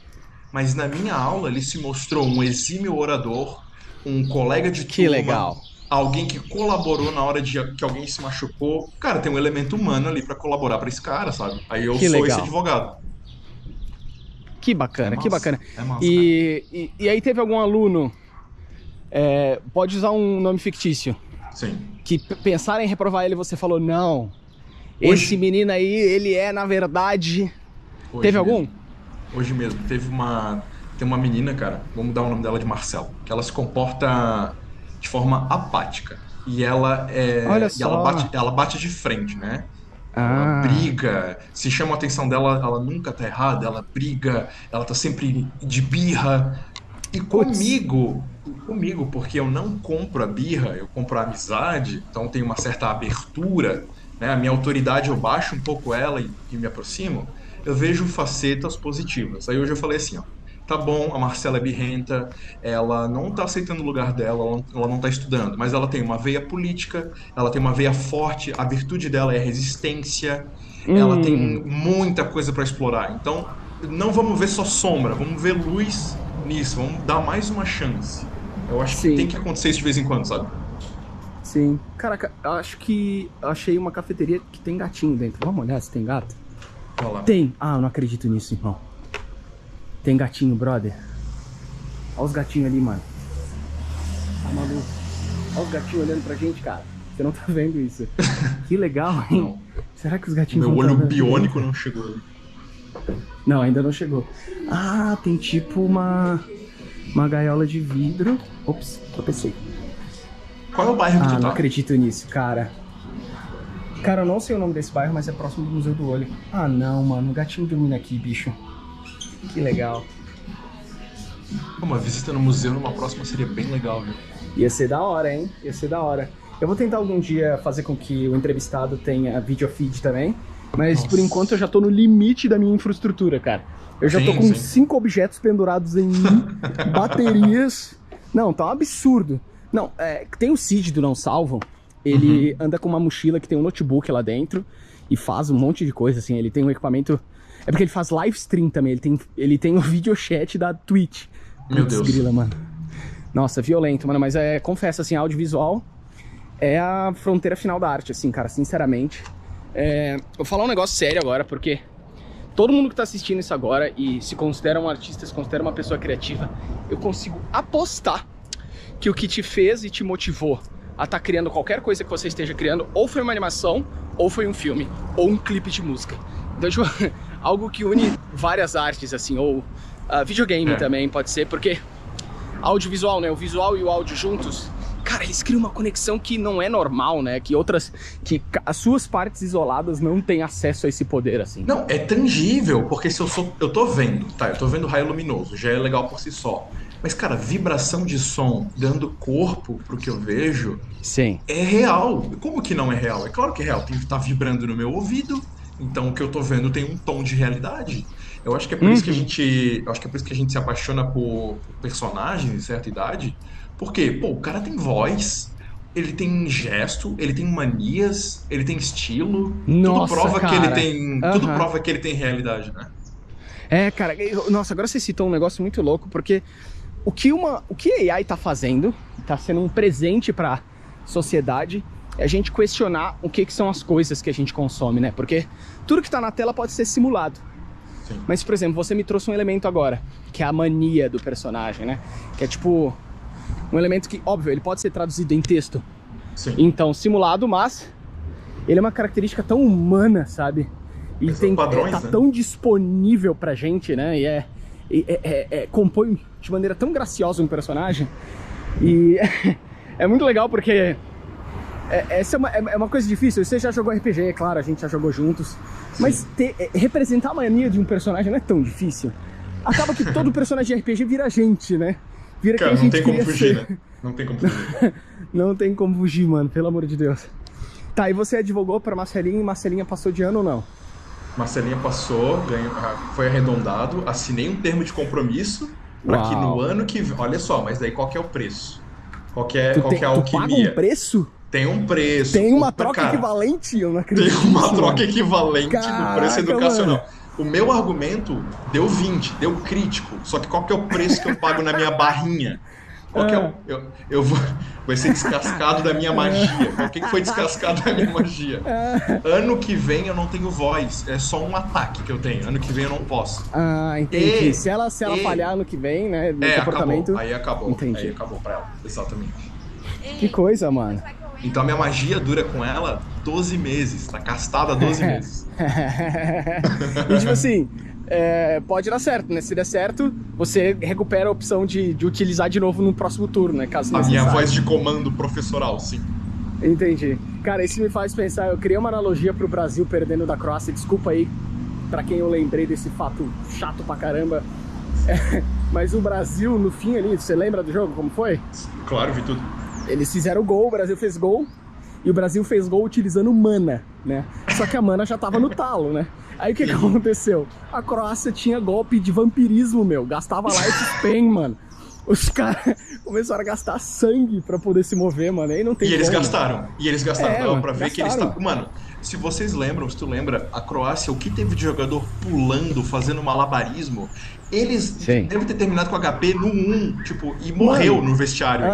Speaker 2: mas na minha aula ele se mostrou um exímio orador, um colega de
Speaker 3: Que
Speaker 2: turma,
Speaker 3: legal.
Speaker 2: alguém que colaborou na hora de que alguém se machucou. Cara, tem um elemento humano ali pra colaborar pra esse cara, sabe? Aí eu
Speaker 3: Que
Speaker 2: sou esse
Speaker 3: legal.
Speaker 2: advogado.
Speaker 3: Que bacana,
Speaker 2: É
Speaker 3: que
Speaker 2: massa,
Speaker 3: bacana.
Speaker 2: é massa,
Speaker 3: E aí teve algum aluno, pode usar um nome fictício,
Speaker 2: Sim.
Speaker 3: que pensaram em reprovar ele e você falou, não,
Speaker 2: Hoje-
Speaker 3: esse menino aí, ele é, na verdade...
Speaker 2: Hoje
Speaker 3: Teve
Speaker 2: mesmo.
Speaker 3: algum?
Speaker 2: Hoje mesmo. Tem uma menina, cara, vamos dar o nome dela de Marcela, que ela se comporta de forma apática. E ela
Speaker 3: Olha
Speaker 2: e ela
Speaker 3: só.
Speaker 2: ela bate de frente, né? Ela
Speaker 3: Ah,
Speaker 2: briga, se chama a atenção dela, ela nunca tá errada, ela briga, ela tá sempre de birra. E
Speaker 3: putz,
Speaker 2: comigo, porque eu não compro a birra, eu compro a amizade, então tem uma certa abertura, né? A minha autoridade eu baixo um pouco ela e me aproximo, eu vejo facetas positivas. Aí hoje eu falei assim, ó, tá bom, a Marcela é birrenta, ela não tá aceitando o lugar dela, ela não tá estudando, mas ela tem uma veia política, ela tem uma veia forte, a virtude dela é a resistência, ela tem muita coisa para explorar. Então, não vamos ver só sombra, vamos ver luz nisso, vamos dar mais uma chance. Eu acho que tem
Speaker 3: sim,
Speaker 2: que acontecer isso de vez em quando, sabe?
Speaker 3: sim. Caraca, eu acho que eu achei uma cafeteria que tem gatinho dentro. Vamos olhar se tem gato?
Speaker 2: Olha lá.
Speaker 3: Tem. Ah, eu não acredito nisso, irmão. Tem gatinho, brother. Olha os gatinhos ali, mano. Tá maluco? Olha os gatinhos olhando pra gente, cara. Você não tá vendo isso. Que legal, hein?
Speaker 2: Não.
Speaker 3: Será que os gatinhos
Speaker 2: Meu
Speaker 3: vão
Speaker 2: olho
Speaker 3: tá andando aqui
Speaker 2: biônico
Speaker 3: dentro?
Speaker 2: não chegou ali.
Speaker 3: Não, ainda não chegou. Ah, tem tipo uma gaiola de vidro. Ops, tropecei.
Speaker 2: Qual é o bairro que
Speaker 3: Ah,
Speaker 2: tu
Speaker 3: não
Speaker 2: tá?
Speaker 3: acredito nisso, cara. Cara, eu não sei o nome desse bairro, mas é próximo do Museu do Olho. Ah, não, mano. O gatinho dormindo aqui, bicho. Que legal.
Speaker 2: Uma visita no museu numa próxima seria bem legal, viu?
Speaker 3: Ia ser da hora, hein? Ia ser da hora. Eu vou tentar algum dia fazer com que o entrevistado tenha video feed também. Mas
Speaker 2: Nossa.
Speaker 3: por enquanto eu já tô no limite da minha infraestrutura, cara. Eu já tô
Speaker 2: Sim,
Speaker 3: com
Speaker 2: sim.
Speaker 3: 5 objetos pendurados em mim, baterias. Não, tá um absurdo. Não, tem o Cid do Não Salvo. Ele anda com uma mochila que tem um notebook lá dentro e faz um monte de coisa, assim. Ele tem um equipamento... É porque ele faz live stream também. Ele tem o videochat da Twitch.
Speaker 2: Meu
Speaker 3: Putz,
Speaker 2: Deus.
Speaker 3: grila, mano. Nossa, violento, mano. Mas confesso, assim, audiovisual é a fronteira final da arte, assim, cara, sinceramente. Vou falar um negócio sério agora, porque todo mundo que tá assistindo isso agora e se considera um artista, se considera uma pessoa criativa, eu consigo apostar que o que te fez e te motivou a estar criando qualquer coisa que você esteja criando, ou foi uma animação, ou foi um filme, ou um clipe de música. Então, tipo, algo que une várias artes, assim, ou videogame também pode ser, porque audiovisual, né? O visual e o áudio juntos, cara, eles criam uma conexão que não é normal, né? Que as suas partes isoladas não têm acesso a esse poder, assim.
Speaker 2: Não, é tangível, porque se eu tô vendo, tá? Eu tô vendo raio luminoso, já é legal por si só. Mas, cara, vibração de som dando corpo pro que eu vejo
Speaker 3: Sim.
Speaker 2: é real. Como que não é real? É claro que é real, tem que estar vibrando no meu ouvido, então o que eu tô vendo tem um tom de realidade. Eu acho que é por isso que a gente se apaixona por personagens em certa idade, porque, pô, o cara tem voz, ele tem gesto, ele tem manias, ele tem estilo,
Speaker 3: Nossa,
Speaker 2: tudo prova
Speaker 3: cara.
Speaker 2: tudo prova que ele tem realidade, né?
Speaker 3: Cara, nossa, agora você citou um negócio muito louco, porque o que a AI tá fazendo, tá sendo um presente pra sociedade, é a gente questionar o que são as coisas que a gente consome, né? Porque tudo que tá na tela pode ser simulado.
Speaker 2: Sim.
Speaker 3: Mas, por exemplo, você me trouxe um elemento agora, que é a mania do personagem, né? Que é tipo um elemento que, óbvio, ele pode ser traduzido em texto,
Speaker 2: Sim.
Speaker 3: Então, simulado, mas ele é uma característica tão humana, sabe? E
Speaker 2: São padrões,
Speaker 3: tá
Speaker 2: né?
Speaker 3: tão disponível pra gente, né? Compõe de maneira tão graciosa um personagem. E é muito legal porque essa é uma coisa difícil. Você já jogou RPG, é claro, a gente já jogou juntos.
Speaker 2: Sim.
Speaker 3: Mas representar a mania de um personagem não é tão difícil. Acaba que todo personagem de RPG vira a gente, né? Vira
Speaker 2: Cara,
Speaker 3: quem a
Speaker 2: não
Speaker 3: gente
Speaker 2: tem como
Speaker 3: queria
Speaker 2: fugir,
Speaker 3: ser.
Speaker 2: né? Não tem como fugir.
Speaker 3: Não tem como fugir, mano, pelo amor de Deus. Tá, e você advogou pra Marcelinha e Marcelinha passou de ano ou não?
Speaker 2: Marcelinha passou, foi arredondado, assinei um termo de compromisso para que no ano que... Olha só, mas daí qual que é o preço? Qual que é a
Speaker 3: Tu paga
Speaker 2: alquimia?
Speaker 3: um preço?
Speaker 2: Tem um preço.
Speaker 3: Tem uma troca
Speaker 2: cara,
Speaker 3: equivalente? Eu não acredito
Speaker 2: Tem uma
Speaker 3: nisso,
Speaker 2: troca
Speaker 3: mano.
Speaker 2: equivalente
Speaker 3: Caraca,
Speaker 2: no preço educacional.
Speaker 3: mano.
Speaker 2: O meu argumento deu 20, deu crítico. Só que qual que é o preço que eu pago na minha barrinha? Qual que é eu vou... Vai ser descascado da minha magia. O que foi descascado da minha magia? Ano que vem eu não tenho voz. É só um ataque que eu tenho. Ano que vem eu não posso.
Speaker 3: Ah, entendi. Se ela falhar ano que vem, né, no comportamento...
Speaker 2: Acabou. Aí acabou.
Speaker 3: Entendi.
Speaker 2: Aí acabou pra ela. Exatamente.
Speaker 3: Que coisa, mano.
Speaker 2: Então a minha magia dura com ela 12 meses. Tá castada 12 meses.
Speaker 3: E tipo assim... pode dar certo, né? Se der certo, você recupera a opção de utilizar de novo no próximo turno, né? Caso
Speaker 2: A
Speaker 3: necessário.
Speaker 2: minha voz de comando professoral, sim.
Speaker 3: Entendi. Cara, isso me faz pensar, eu criei uma analogia pro Brasil perdendo da Croácia, desculpa aí pra quem eu lembrei desse fato chato pra caramba. Mas o Brasil, no fim ali, você lembra do jogo, como foi?
Speaker 2: Claro, vi tudo.
Speaker 3: Eles fizeram gol, o Brasil fez gol, e o Brasil fez gol utilizando mana, né? Só que a mana já tava no talo, né? Aí o que aconteceu? A Croácia tinha golpe de vampirismo, meu. Gastava Life Span, mano. Os caras começaram a gastar sangue pra poder se mover, mano. Aí não tem
Speaker 2: eles
Speaker 3: como.
Speaker 2: gastaram. E eles gastaram. Dava
Speaker 3: mano,
Speaker 2: pra ver
Speaker 3: gastaram.
Speaker 2: que eles estavam... Mano, se vocês lembram, se tu lembra, a Croácia, o que teve de jogador pulando, fazendo malabarismo, eles devem ter terminado com HP no 1, tipo, e morreu no vestiário.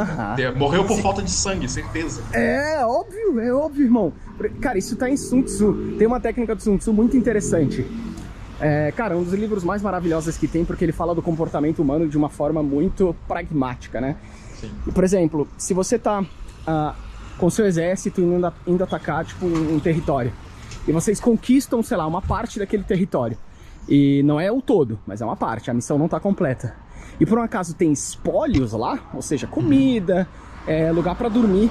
Speaker 2: Morreu por falta de sangue, certeza.
Speaker 3: É óbvio, irmão. Cara, isso tá em Sun Tzu. Tem uma técnica do Sun Tzu muito interessante. Cara, um dos livros mais maravilhosos que tem, porque ele fala do comportamento humano de uma forma muito pragmática, né?
Speaker 2: Sim.
Speaker 3: Por exemplo, se você tá com seu exército indo atacar, tipo, um território, e vocês conquistam, sei lá, uma parte daquele território, e não é o todo, mas é uma parte, a missão não tá completa, e por um acaso tem espólios lá, ou seja, comida, lugar pra dormir,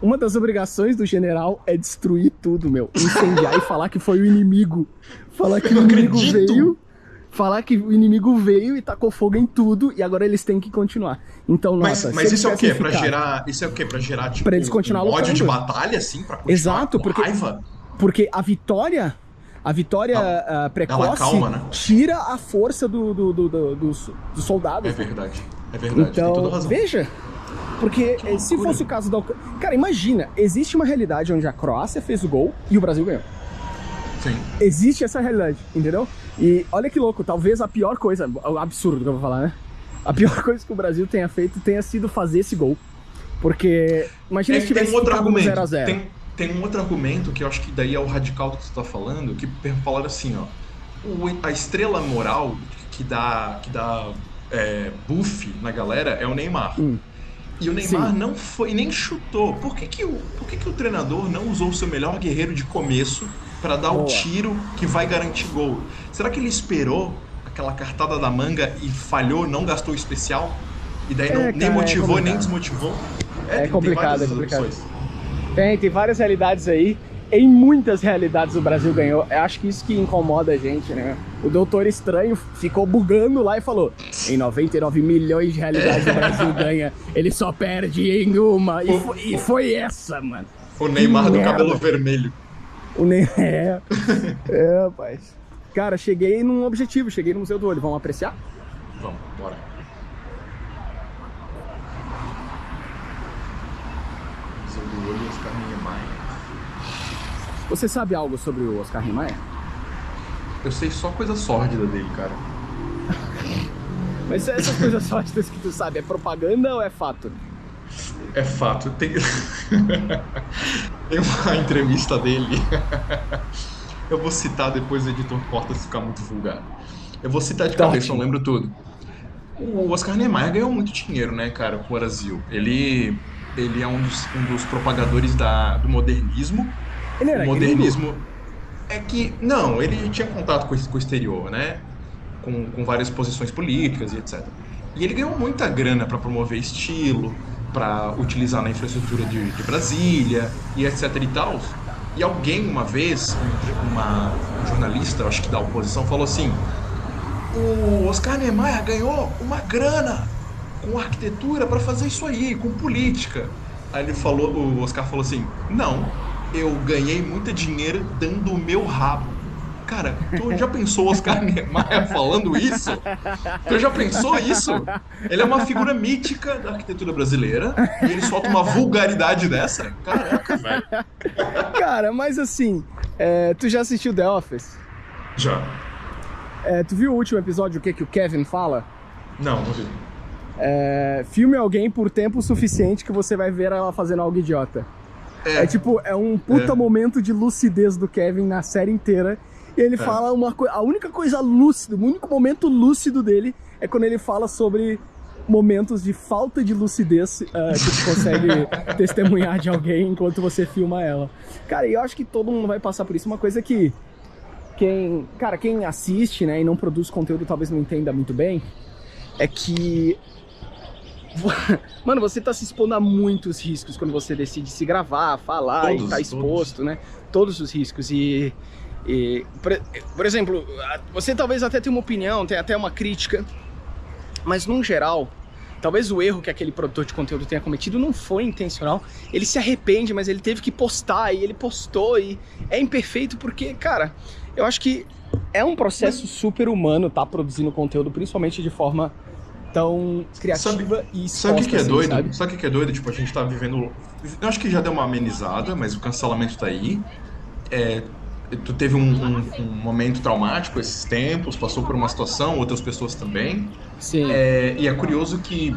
Speaker 3: uma das obrigações do general é destruir tudo, meu. Incendiar e falar que foi o inimigo. Falar que o inimigo veio. Falar que o inimigo veio e tacou fogo em tudo e agora eles têm que continuar. Então, nossa...
Speaker 2: Mas isso é o quê? Pra gerar... Isso é o quê? Pra gerar, tipo,
Speaker 3: pra eles continuar
Speaker 2: um ódio de
Speaker 3: lutando.
Speaker 2: batalha, assim? Pra continuar
Speaker 3: Exato,
Speaker 2: com raiva?
Speaker 3: Porque a vitória precoce
Speaker 2: ela calma, né?
Speaker 3: tira a força dos soldados.
Speaker 2: É verdade, tem
Speaker 3: Então,
Speaker 2: toda razão.
Speaker 3: veja... Porque se fosse o caso da Ucrânia... Cara, imagina, existe uma realidade onde a Croácia fez o gol e o Brasil ganhou.
Speaker 2: Sim.
Speaker 3: Existe essa realidade, entendeu? E olha que louco, talvez a pior coisa, o absurdo que eu vou falar, né? A pior coisa que o Brasil tenha feito tenha sido fazer esse gol. Porque, imagina se tivesse ficado 0-0.
Speaker 2: Tem um outro argumento que eu acho que daí é o radical que você tá falando, que falaram assim, ó. A estrela moral que dá buff na galera é o Neymar. E o Neymar não foi, nem chutou. Por que o treinador não usou o seu melhor guerreiro de começo para dar o tiro que vai garantir gol? Será que ele esperou aquela cartada da manga e falhou, não gastou o especial? E daí nem motivou, nem desmotivou?
Speaker 3: É complicado, Tem várias realidades aí. Em muitas realidades o Brasil ganhou. Eu acho que isso que incomoda a gente, né? O Doutor Estranho ficou bugando lá e falou: em 99 milhões de realidades o Brasil ganha. Ele só perde em uma. E foi essa, mano.
Speaker 2: O Neymar do cabelo vermelho.
Speaker 3: O Neymar. Rapaz. Cara, cheguei num objetivo, cheguei no Museu do Olho. Vamos apreciar?
Speaker 2: Vamos, bora. Museu do Olho e Oscar Niemeyer.
Speaker 3: Você sabe algo sobre o Oscar Niemeyer?
Speaker 2: Eu sei só coisa sórdida dele, cara.
Speaker 3: Mas essas coisas sórdidas que tu sabe, é propaganda ou é fato?
Speaker 2: É fato. Tem uma entrevista dele. Eu vou citar depois o editor corta se ficar muito vulgar. Eu vou citar de cabeça, não lembro tudo. O Oscar Niemeyer ganhou muito dinheiro, né, cara, com o Brasil. Ele Ele é um dos propagadores do modernismo.
Speaker 3: Ele era
Speaker 2: O modernismo é que... Não, ele tinha contato com o exterior, né? Com várias posições políticas e etc. E ele ganhou muita grana para promover estilo, para utilizar na infraestrutura de Brasília e etc e tal. E alguém, uma vez, um jornalista, acho que da oposição, falou assim: o Oscar Niemeyer ganhou uma grana com arquitetura para fazer isso aí, com política. Aí o Oscar falou assim: não, eu ganhei muito dinheiro dando o meu rabo. Cara, tu já pensou o Oscar Niemeyer falando isso? Tu já pensou isso? Ele é uma figura mítica da arquitetura brasileira e ele solta uma vulgaridade dessa? Caraca, velho.
Speaker 3: Cara, mas assim, tu já assistiu The Office?
Speaker 2: Já.
Speaker 3: Tu viu o último episódio, o que o Kevin fala?
Speaker 2: Não vi.
Speaker 3: Filme alguém por tempo suficiente que você vai ver ela fazendo algo idiota. É um puta momento de lucidez do Kevin na série inteira. E ele fala a única coisa lúcida, o único momento lúcido dele é quando ele fala sobre momentos de falta de lucidez que tu consegue testemunhar de alguém enquanto você filma ela. Cara, eu acho que todo mundo vai passar por isso. Uma coisa que quem assiste, né, e não produz conteúdo talvez não entenda muito bem, é que mano, você tá se expondo a muitos riscos quando você decide se gravar, falar e tá exposto, né? Todos os riscos. Por exemplo, você talvez até tenha uma opinião, tenha até uma crítica, mas num geral, talvez o erro que aquele produtor de conteúdo tenha cometido não foi intencional. Ele se arrepende, mas ele teve que postar, e ele postou, e é imperfeito porque, cara, eu acho que é um processo super humano tá produzindo conteúdo, principalmente de forma tão criativa e exposta.
Speaker 2: Sabe o que é
Speaker 3: assim,
Speaker 2: doido?
Speaker 3: sabe?
Speaker 2: Sabe o que é doido? Tipo, a gente tá vivendo... Eu acho que já deu uma amenizada, mas o cancelamento tá aí. Tu teve um momento traumático esses tempos, passou por uma situação, outras pessoas também.
Speaker 3: Sim.
Speaker 2: E é curioso que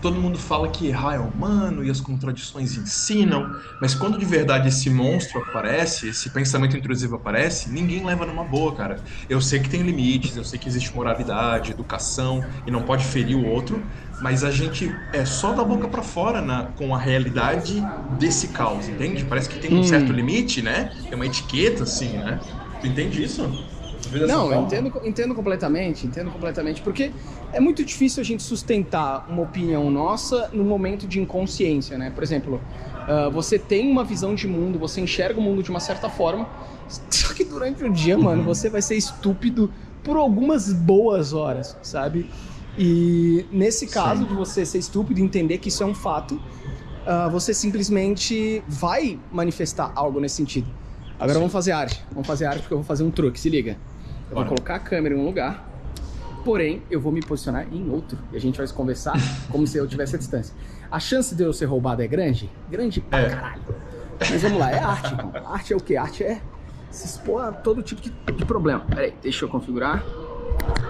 Speaker 2: todo mundo fala que errar é humano e as contradições ensinam, mas quando de verdade esse monstro aparece, esse pensamento intrusivo aparece, ninguém leva numa boa, cara. Eu sei que tem limites, eu sei que existe moralidade, educação e não pode ferir o outro, mas a gente é só da boca pra fora com a realidade desse caos, entende? Parece que tem um certo limite, né? Tem uma etiqueta assim, né? Tu entende isso?
Speaker 3: Não, eu entendo completamente, porque é muito difícil a gente sustentar uma opinião nossa no momento de inconsciência, né? Por exemplo, você tem uma visão de mundo, você enxerga o mundo de uma certa forma, só que durante o dia, mano, você vai ser estúpido por algumas boas horas, sabe? E nesse caso de você ser estúpido e entender que isso é um fato, você simplesmente vai manifestar algo nesse sentido. Agora vamos fazer arte porque eu vou fazer um truque, se liga. Eu vou colocar a câmera em um lugar, porém eu vou me posicionar em outro. E a gente vai conversar como se eu tivesse a distância. A chance de eu ser roubado é grande? Grande pra caralho. Mas vamos lá, é arte, irmão. Arte é o quê? Arte é se expor a todo tipo de problema. Pera aí, deixa eu configurar.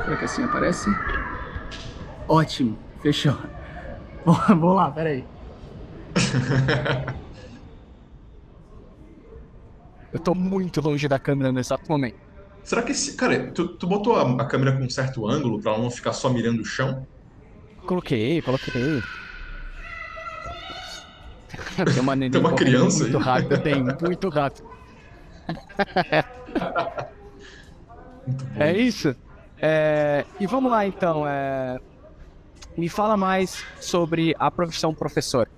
Speaker 3: Será que assim aparece? Ótimo, fechou. Vou lá, pera aí. Eu tô muito longe da câmera nesse exato momento.
Speaker 2: Será que cara, tu botou a câmera com um certo ângulo pra ela não ficar só mirando o chão?
Speaker 3: Coloquei. Tem uma neném
Speaker 2: Tem uma criança
Speaker 3: muito
Speaker 2: aí?
Speaker 3: rápida, tem, muito rápido. É isso? E vamos lá então, me fala mais sobre a profissão professor.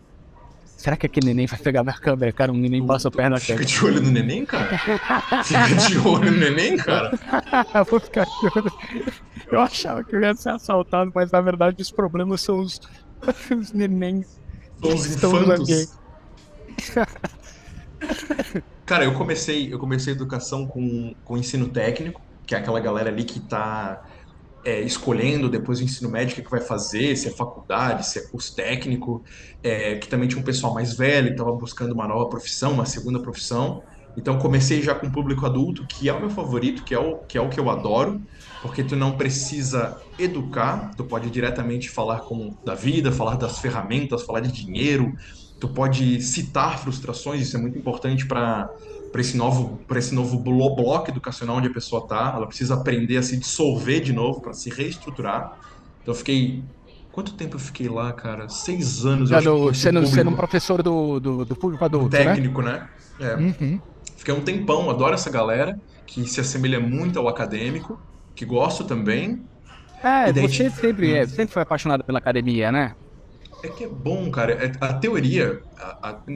Speaker 3: Será que aquele neném vai pegar minha câmera, cara? Um neném passa o pé na câmera.
Speaker 2: Fica de olho no neném, cara? Fica de olho no neném, cara?
Speaker 3: Eu vou ficar de olho. Eu achava que eu ia ser assaltado, mas na verdade os problemas são os nenéns.
Speaker 2: São os infantos. Cara, eu comecei educação com ensino técnico, que é aquela galera ali que tá escolhendo depois do ensino médio o que vai fazer, se é faculdade, se é curso técnico, que também tinha um pessoal mais velho que estava buscando uma nova profissão, uma segunda profissão. Então comecei já com o público adulto, que é o meu favorito, que é o que eu adoro, porque tu não precisa educar, tu pode diretamente falar da vida, falar das ferramentas, falar de dinheiro, tu pode citar frustrações, isso é muito importante para esse novo bloco educacional onde a pessoa está. Ela precisa aprender a se dissolver de novo para se reestruturar. Então eu fiquei Quanto tempo eu fiquei lá, cara? 6 anos, eu acho que
Speaker 3: Sendo um professor do público adulto,
Speaker 2: técnico, né?
Speaker 3: Uhum.
Speaker 2: Fiquei um tempão, adoro essa galera que se assemelha muito ao acadêmico, que gosto também. E daí,
Speaker 3: Você sempre foi apaixonado pela academia, né?
Speaker 2: é que é bom, cara. A teoria,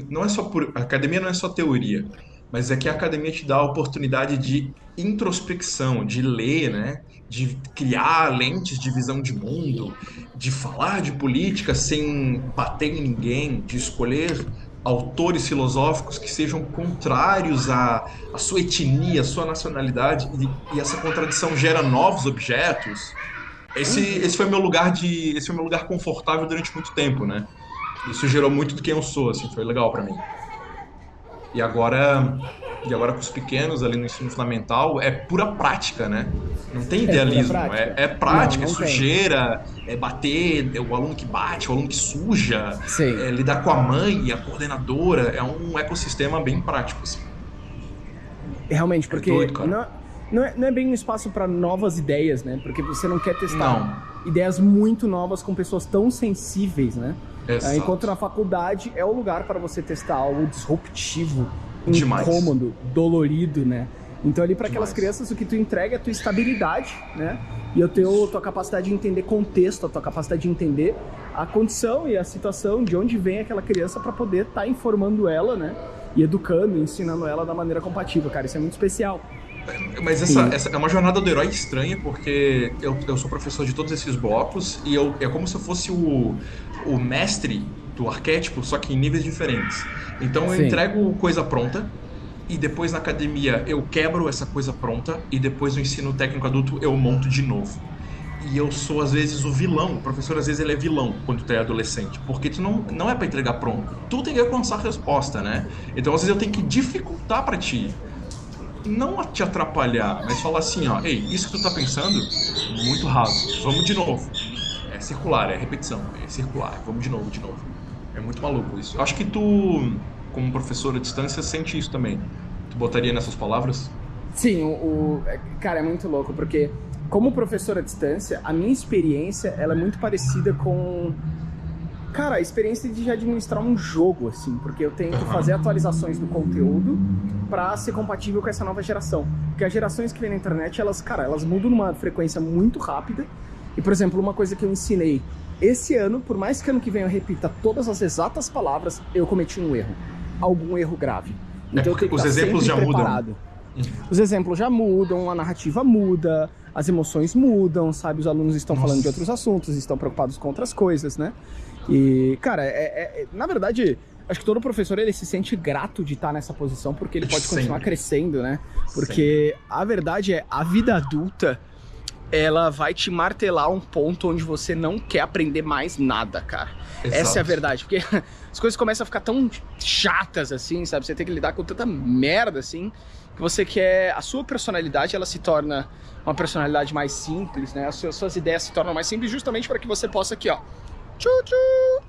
Speaker 2: não é só a academia não é só teoria, mas é que a academia te dá a oportunidade de introspecção, de ler, né? De criar lentes de visão de mundo, de falar de política sem bater em ninguém, de escolher autores filosóficos que sejam contrários à sua etnia, à sua nacionalidade, e essa contradição gera novos objetos. Esse foi meu lugar confortável durante muito tempo, né? Isso gerou muito do quem eu sou, assim, foi legal pra mim. E agora, e agora com os pequenos ali no ensino fundamental é pura prática, né? Não tem
Speaker 3: É pura
Speaker 2: idealismo,
Speaker 3: prática?
Speaker 2: é prática,
Speaker 3: Não
Speaker 2: é
Speaker 3: tem.
Speaker 2: sujeira, é bater, é o aluno que bate, o aluno que suja,
Speaker 3: Sei.
Speaker 2: é lidar com a mãe, a coordenadora, é um ecossistema bem prático, assim.
Speaker 3: Realmente,
Speaker 2: É
Speaker 3: porque
Speaker 2: doido, cara.
Speaker 3: não é bem um espaço para novas ideias, né? Porque você não quer testar
Speaker 2: Não.
Speaker 3: ideias muito novas com pessoas tão sensíveis, né?
Speaker 2: Exato.
Speaker 3: Enquanto na faculdade é o lugar para você testar algo disruptivo,
Speaker 2: Demais.
Speaker 3: incômodo, dolorido, né? Então ali para aquelas
Speaker 2: Demais.
Speaker 3: crianças o que tu entrega é a tua estabilidade, né? E tua capacidade de entender contexto, a tua capacidade de entender a condição e a situação de onde vem aquela criança para poder estar informando ela, né? E educando, ensinando ela da maneira compatível, cara. Isso é muito especial.
Speaker 2: Mas essa é uma jornada do herói estranha, porque eu sou professor de todos esses blocos e é como se eu fosse o mestre do arquétipo, só que em níveis diferentes. Então eu
Speaker 3: Sim.
Speaker 2: entrego coisa pronta e depois na academia eu quebro essa coisa pronta e depois no ensino técnico adulto eu monto de novo. E eu sou às vezes o vilão, o professor às vezes ele é vilão quando tu é adolescente, porque tu não é pra entregar pronto, tu tem que alcançar a resposta, né? Então às vezes eu tenho que dificultar pra ti. Não te atrapalhar, mas falar assim, ó, ei, isso que tu tá pensando, muito raso, vamos de novo. É circular, é repetição, é circular, vamos de novo, de novo. É muito maluco isso. Eu acho que tu, como professor à distância, sente isso também. Tu botaria nessas palavras?
Speaker 3: Sim, cara, é muito louco, porque como professor à distância, a minha experiência ela é muito parecida com, cara, a experiência de administrar um jogo, assim, porque eu tenho que fazer atualizações do conteúdo para ser compatível com essa nova geração. Porque as gerações que vêm na internet, elas mudam numa frequência muito rápida. E, por exemplo, uma coisa que eu ensinei esse ano, por mais que ano que vem eu repita todas as exatas palavras, eu cometi um erro. Algum erro grave. Então eu tenho que
Speaker 2: os
Speaker 3: estar
Speaker 2: exemplos
Speaker 3: sempre
Speaker 2: já mudam.
Speaker 3: preparado. Os exemplos já mudam, a narrativa muda, as emoções mudam, sabe? Os alunos estão falando de outros assuntos, estão preocupados com outras coisas, né? E, cara, na verdade, acho que todo professor ele se sente grato de estar nessa posição porque ele pode continuar crescendo, né? Porque a verdade é, a vida adulta, ela vai te martelar um ponto onde você não quer aprender mais nada, cara.
Speaker 2: Exato.
Speaker 3: Essa é a verdade, porque as coisas começam a ficar tão chatas assim, sabe? Você tem que lidar com tanta merda assim, que você quer... A sua personalidade, ela se torna uma personalidade mais simples, né? As suas ideias se tornam mais simples justamente para que você possa aqui, ó,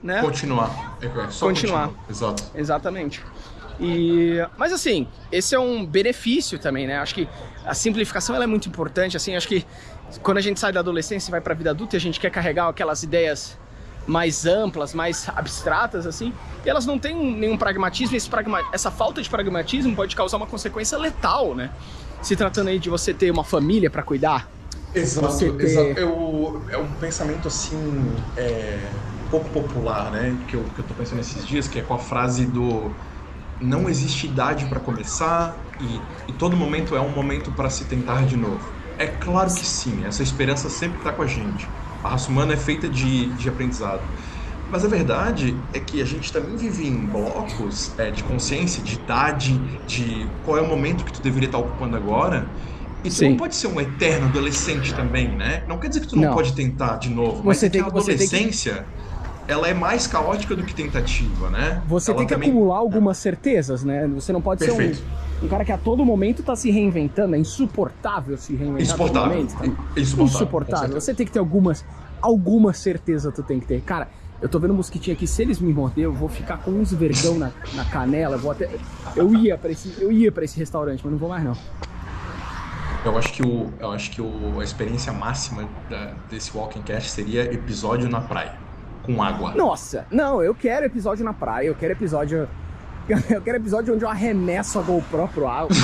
Speaker 3: né?
Speaker 2: Continuar. Só continuar. Exato.
Speaker 3: Exatamente. Mas assim, esse é um benefício também, né? Acho que a simplificação ela é muito importante, assim, acho que quando a gente sai da adolescência e vai pra vida adulta, a gente quer carregar aquelas ideias mais amplas, mais abstratas, assim, e elas não têm nenhum pragmatismo, e essa falta de pragmatismo pode causar uma consequência letal, né? Se tratando aí de você ter uma família pra cuidar.
Speaker 2: Exato. É um pensamento, assim, pouco popular, né? Que eu tô pensando esses dias, que é com a frase do não existe idade para começar e todo momento é um momento para se tentar de novo. É claro que sim, essa esperança sempre está com a gente. A raça humana é feita de aprendizado. Mas a verdade é que a gente também vive em blocos de consciência, de idade, de qual é o momento que tu deveria estar ocupando agora. E tu não pode ser um eterno adolescente também, né? Não quer dizer que tu não pode tentar de novo, mas é que a adolescência... ela é mais caótica do que tentativa, né?
Speaker 3: Você tem que acumular algumas certezas, né? Você não pode ser um cara que a todo momento tá se reinventando. É insuportável se reinventar a todo momento. Insuportável. Você tem que ter alguma certeza tu tem que ter. Cara, eu tô vendo um mosquitinho aqui, se eles me morder, eu vou ficar com uns vergão na canela, eu ia pra esse restaurante, mas não vou mais não.
Speaker 2: Eu acho que a experiência máxima desse Walking Cast seria episódio na praia, com água.
Speaker 3: Nossa, não, eu quero episódio na praia, eu quero episódio onde eu arremesso a GoPro pro alto,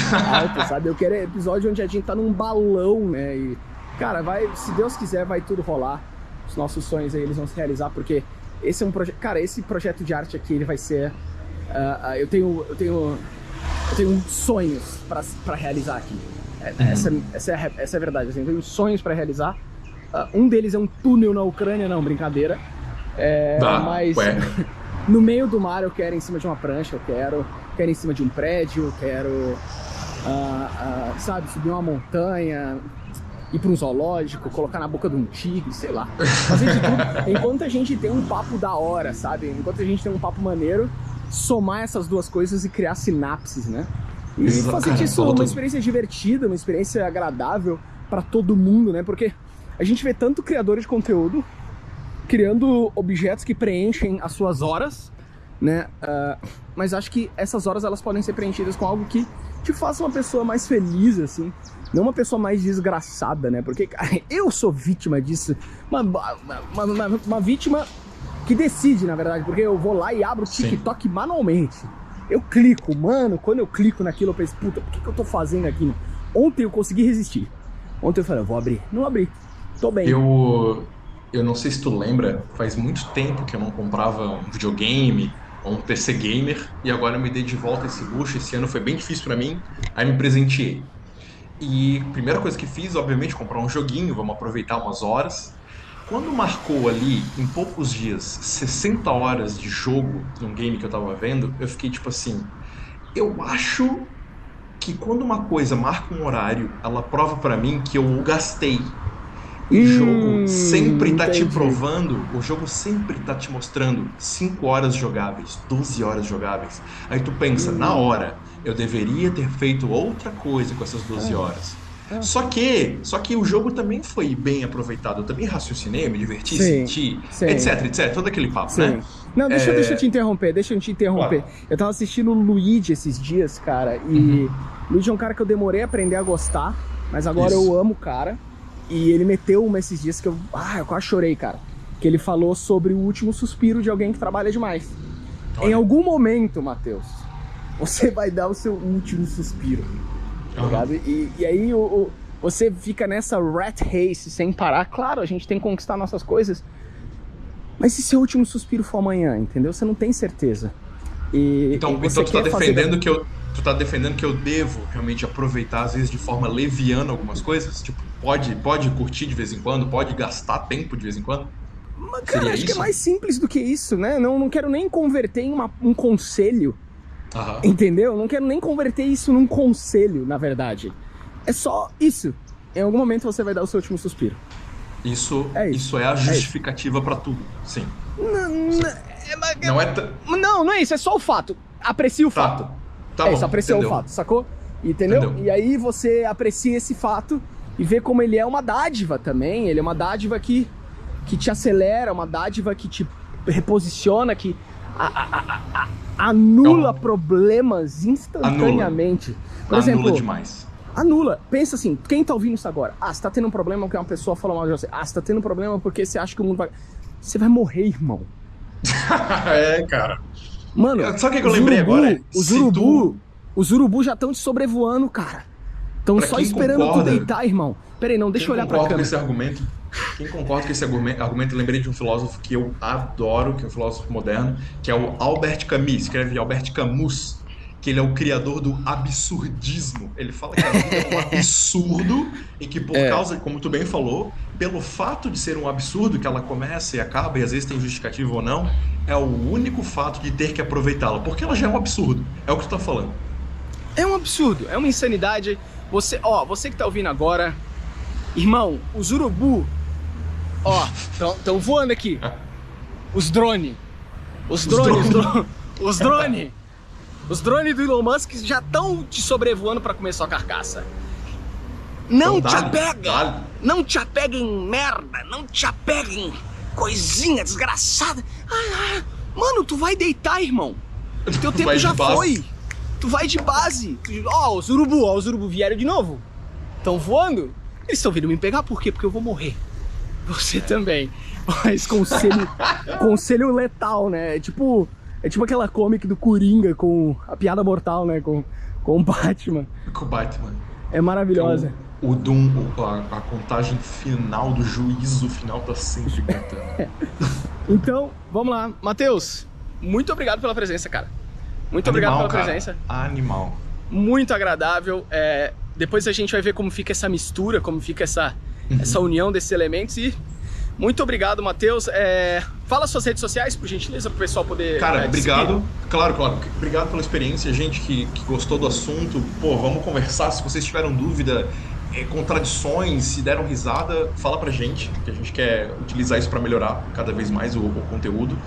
Speaker 3: sabe? Eu quero episódio onde a gente tá num balão, né? E, cara, se Deus quiser, vai tudo rolar. Os nossos sonhos aí, eles vão se realizar, porque esse é um projeto... Cara, esse projeto de arte aqui, ele vai ser... eu tenho sonhos pra realizar aqui. Essa é a verdade, assim, eu tenho sonhos pra realizar. Um deles é um túnel na Ucrânia, não, brincadeira. Mas no meio do mar eu quero em cima de uma prancha, eu quero em cima de um prédio, eu quero, sabe, subir uma montanha, ir para um zoológico, colocar na boca de um tigre, sei lá. Fazer de tudo, enquanto a gente tem um papo da hora, sabe? Enquanto a gente tem um papo maneiro, somar essas duas coisas e criar sinapses, né? E fazer disso uma experiência divertida, uma experiência agradável para todo mundo, né? Porque a gente vê tanto criador de conteúdo criando objetos que preenchem as suas horas, né? Mas acho que essas horas elas podem ser preenchidas com algo que te faça uma pessoa mais feliz, assim. Não uma pessoa mais desgraçada, né? Porque, cara, eu sou vítima disso. Uma vítima que decide, na verdade. Porque eu vou lá e abro o TikTok manualmente. Eu clico, mano. Quando eu clico naquilo, eu penso, puta, por que eu tô fazendo aquilo? Ontem eu consegui resistir. Ontem eu falei, eu vou abrir. Não abri. Tô bem.
Speaker 2: Eu não sei se tu lembra, faz muito tempo que eu não comprava um videogame ou um PC gamer, e agora eu me dei de volta esse luxo. Esse ano foi bem difícil pra mim, aí me presenteei. E a primeira coisa que fiz, obviamente, comprar um joguinho, vamos aproveitar umas horas. Quando marcou ali, em poucos dias, 60 horas de jogo num game que eu tava vendo, eu fiquei tipo assim, eu acho que quando uma coisa marca um horário, ela prova pra mim que eu o gastei. O jogo sempre tá te provando, o jogo sempre tá te mostrando 5 horas jogáveis, 12 horas jogáveis. Aí tu pensa, na hora, eu deveria ter feito outra coisa com essas 12 horas. Só que o jogo também foi bem aproveitado, eu também raciocinei, me diverti, senti, etc, todo aquele papo, né?
Speaker 3: Não, deixa eu te interromper. Claro. Eu tava assistindo o Luigi esses dias, cara, e Luigi é um cara que eu demorei a aprender a gostar, mas agora eu amo o cara. E ele meteu uma esses dias que eu quase chorei, cara. Que ele falou sobre o último suspiro de alguém que trabalha demais. Olha. Em algum momento, Matheus, você vai dar o seu último suspiro. Ligado? E aí você fica nessa rat race sem parar. Claro, a gente tem que conquistar nossas coisas. Mas se seu último suspiro for amanhã, entendeu? Você não tem certeza.
Speaker 2: Então tu tá defendendo que eu... Tu tá defendendo que eu devo realmente aproveitar, às vezes, de forma leviana algumas coisas? Tipo, pode curtir de vez em quando, pode gastar tempo de vez em quando?
Speaker 3: Mas, cara, acho que é mais simples do que isso, né? Não quero nem converter em um conselho, entendeu? Não quero nem converter isso num conselho, na verdade. É só isso. Em algum momento você vai dar o seu último suspiro.
Speaker 2: Isso é a justificativa pra tudo, sim.
Speaker 3: Não é isso, é só o fato. Aprecia o fato.
Speaker 2: Tá bom,
Speaker 3: isso, apreciar o fato, sacou? Entendeu? E aí você aprecia esse fato e vê como ele é uma dádiva também. Ele é uma dádiva que te acelera, uma dádiva que te reposiciona, que anula problemas instantaneamente. Por exemplo,
Speaker 2: anula demais.
Speaker 3: Anula. Pensa assim, quem tá ouvindo isso agora? Você tá tendo um problema porque uma pessoa falou mal de você. Você tá tendo um problema porque você acha que o mundo vai... Você vai morrer, irmão.
Speaker 2: Cara.
Speaker 3: Mano,
Speaker 2: sabe o que eu lembrei agora?
Speaker 3: Os urubus já estão te sobrevoando, cara. Estão só esperando tu deitar, irmão. Pera aí, não, deixa eu olhar pra câmera.
Speaker 2: Quem concorda com esse argumento, eu lembrei de um filósofo que eu adoro, que é um filósofo moderno, que é o Albert Camus, escreve Albert Camus, que ele é o criador do absurdismo. Ele fala que a vida é um absurdo e que por causa, como tu bem falou, pelo fato de ser um absurdo, que ela começa e acaba, e às vezes tem justificativa ou não, é o único fato de ter que aproveitá-la, porque ela já é um absurdo. É o que tu tá falando.
Speaker 3: É um absurdo, é uma insanidade. Você que tá ouvindo agora, irmão, os urubu, estão voando aqui. Os drones do Elon Musk já estão te sobrevoando pra comer sua carcaça. Não te apega em merda, não te apega em coisinha desgraçada. Mano, tu vai deitar, irmão. Teu tempo já foi. Tu vai de base. Os urubu vieram de novo. estão voando, eles estão vindo me pegar, por quê? Porque eu vou morrer. Você também. Mas conselho letal, né? É tipo aquela comic do Coringa com a piada mortal, né? Com o Batman.
Speaker 2: Com o Batman.
Speaker 3: É maravilhosa.
Speaker 2: O Doom, a contagem final do juízo final tá sempre cantando.
Speaker 3: Então, vamos lá. Matheus, muito obrigado pela presença, cara. Muito obrigado pela presença.
Speaker 2: Animal.
Speaker 3: Muito agradável. Depois a gente vai ver como fica essa mistura, como fica essa união desses elementos. E muito obrigado, Matheus. Fala suas redes sociais, por gentileza, para o pessoal poder...
Speaker 2: Cara, obrigado. Claro. Obrigado pela experiência. Gente que gostou do assunto. Pô, vamos conversar. Se vocês tiveram dúvida, contradições, se deram risada, fala pra gente, que a gente quer utilizar isso para melhorar cada vez mais o conteúdo.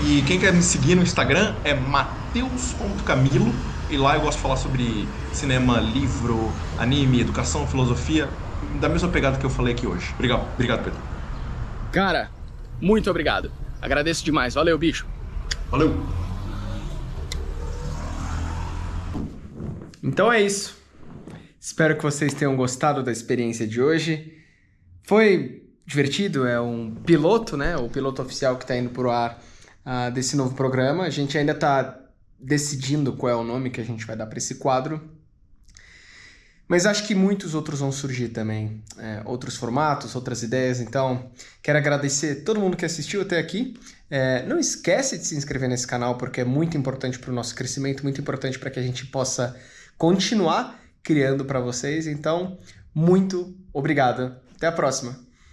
Speaker 2: E quem quer me seguir no Instagram é mateus.camilo. E lá eu gosto de falar sobre cinema, livro, anime, educação, filosofia, da mesma pegada que eu falei aqui hoje. Obrigado, Pedro.
Speaker 3: Cara, muito obrigado. Agradeço demais. Valeu, bicho.
Speaker 2: Valeu.
Speaker 3: Então é isso. Espero que vocês tenham gostado da experiência de hoje. Foi divertido, é um piloto, né? O piloto oficial que está indo pro ar desse novo programa. A gente ainda está decidindo qual é o nome que a gente vai dar para esse quadro. Mas acho que muitos outros vão surgir também. Outros formatos, outras ideias. Então, quero agradecer todo mundo que assistiu até aqui. Não esquece de se inscrever nesse canal, porque é muito importante para o nosso crescimento, muito importante para que a gente possa continuar criando para vocês. Então, muito obrigado. Até a próxima.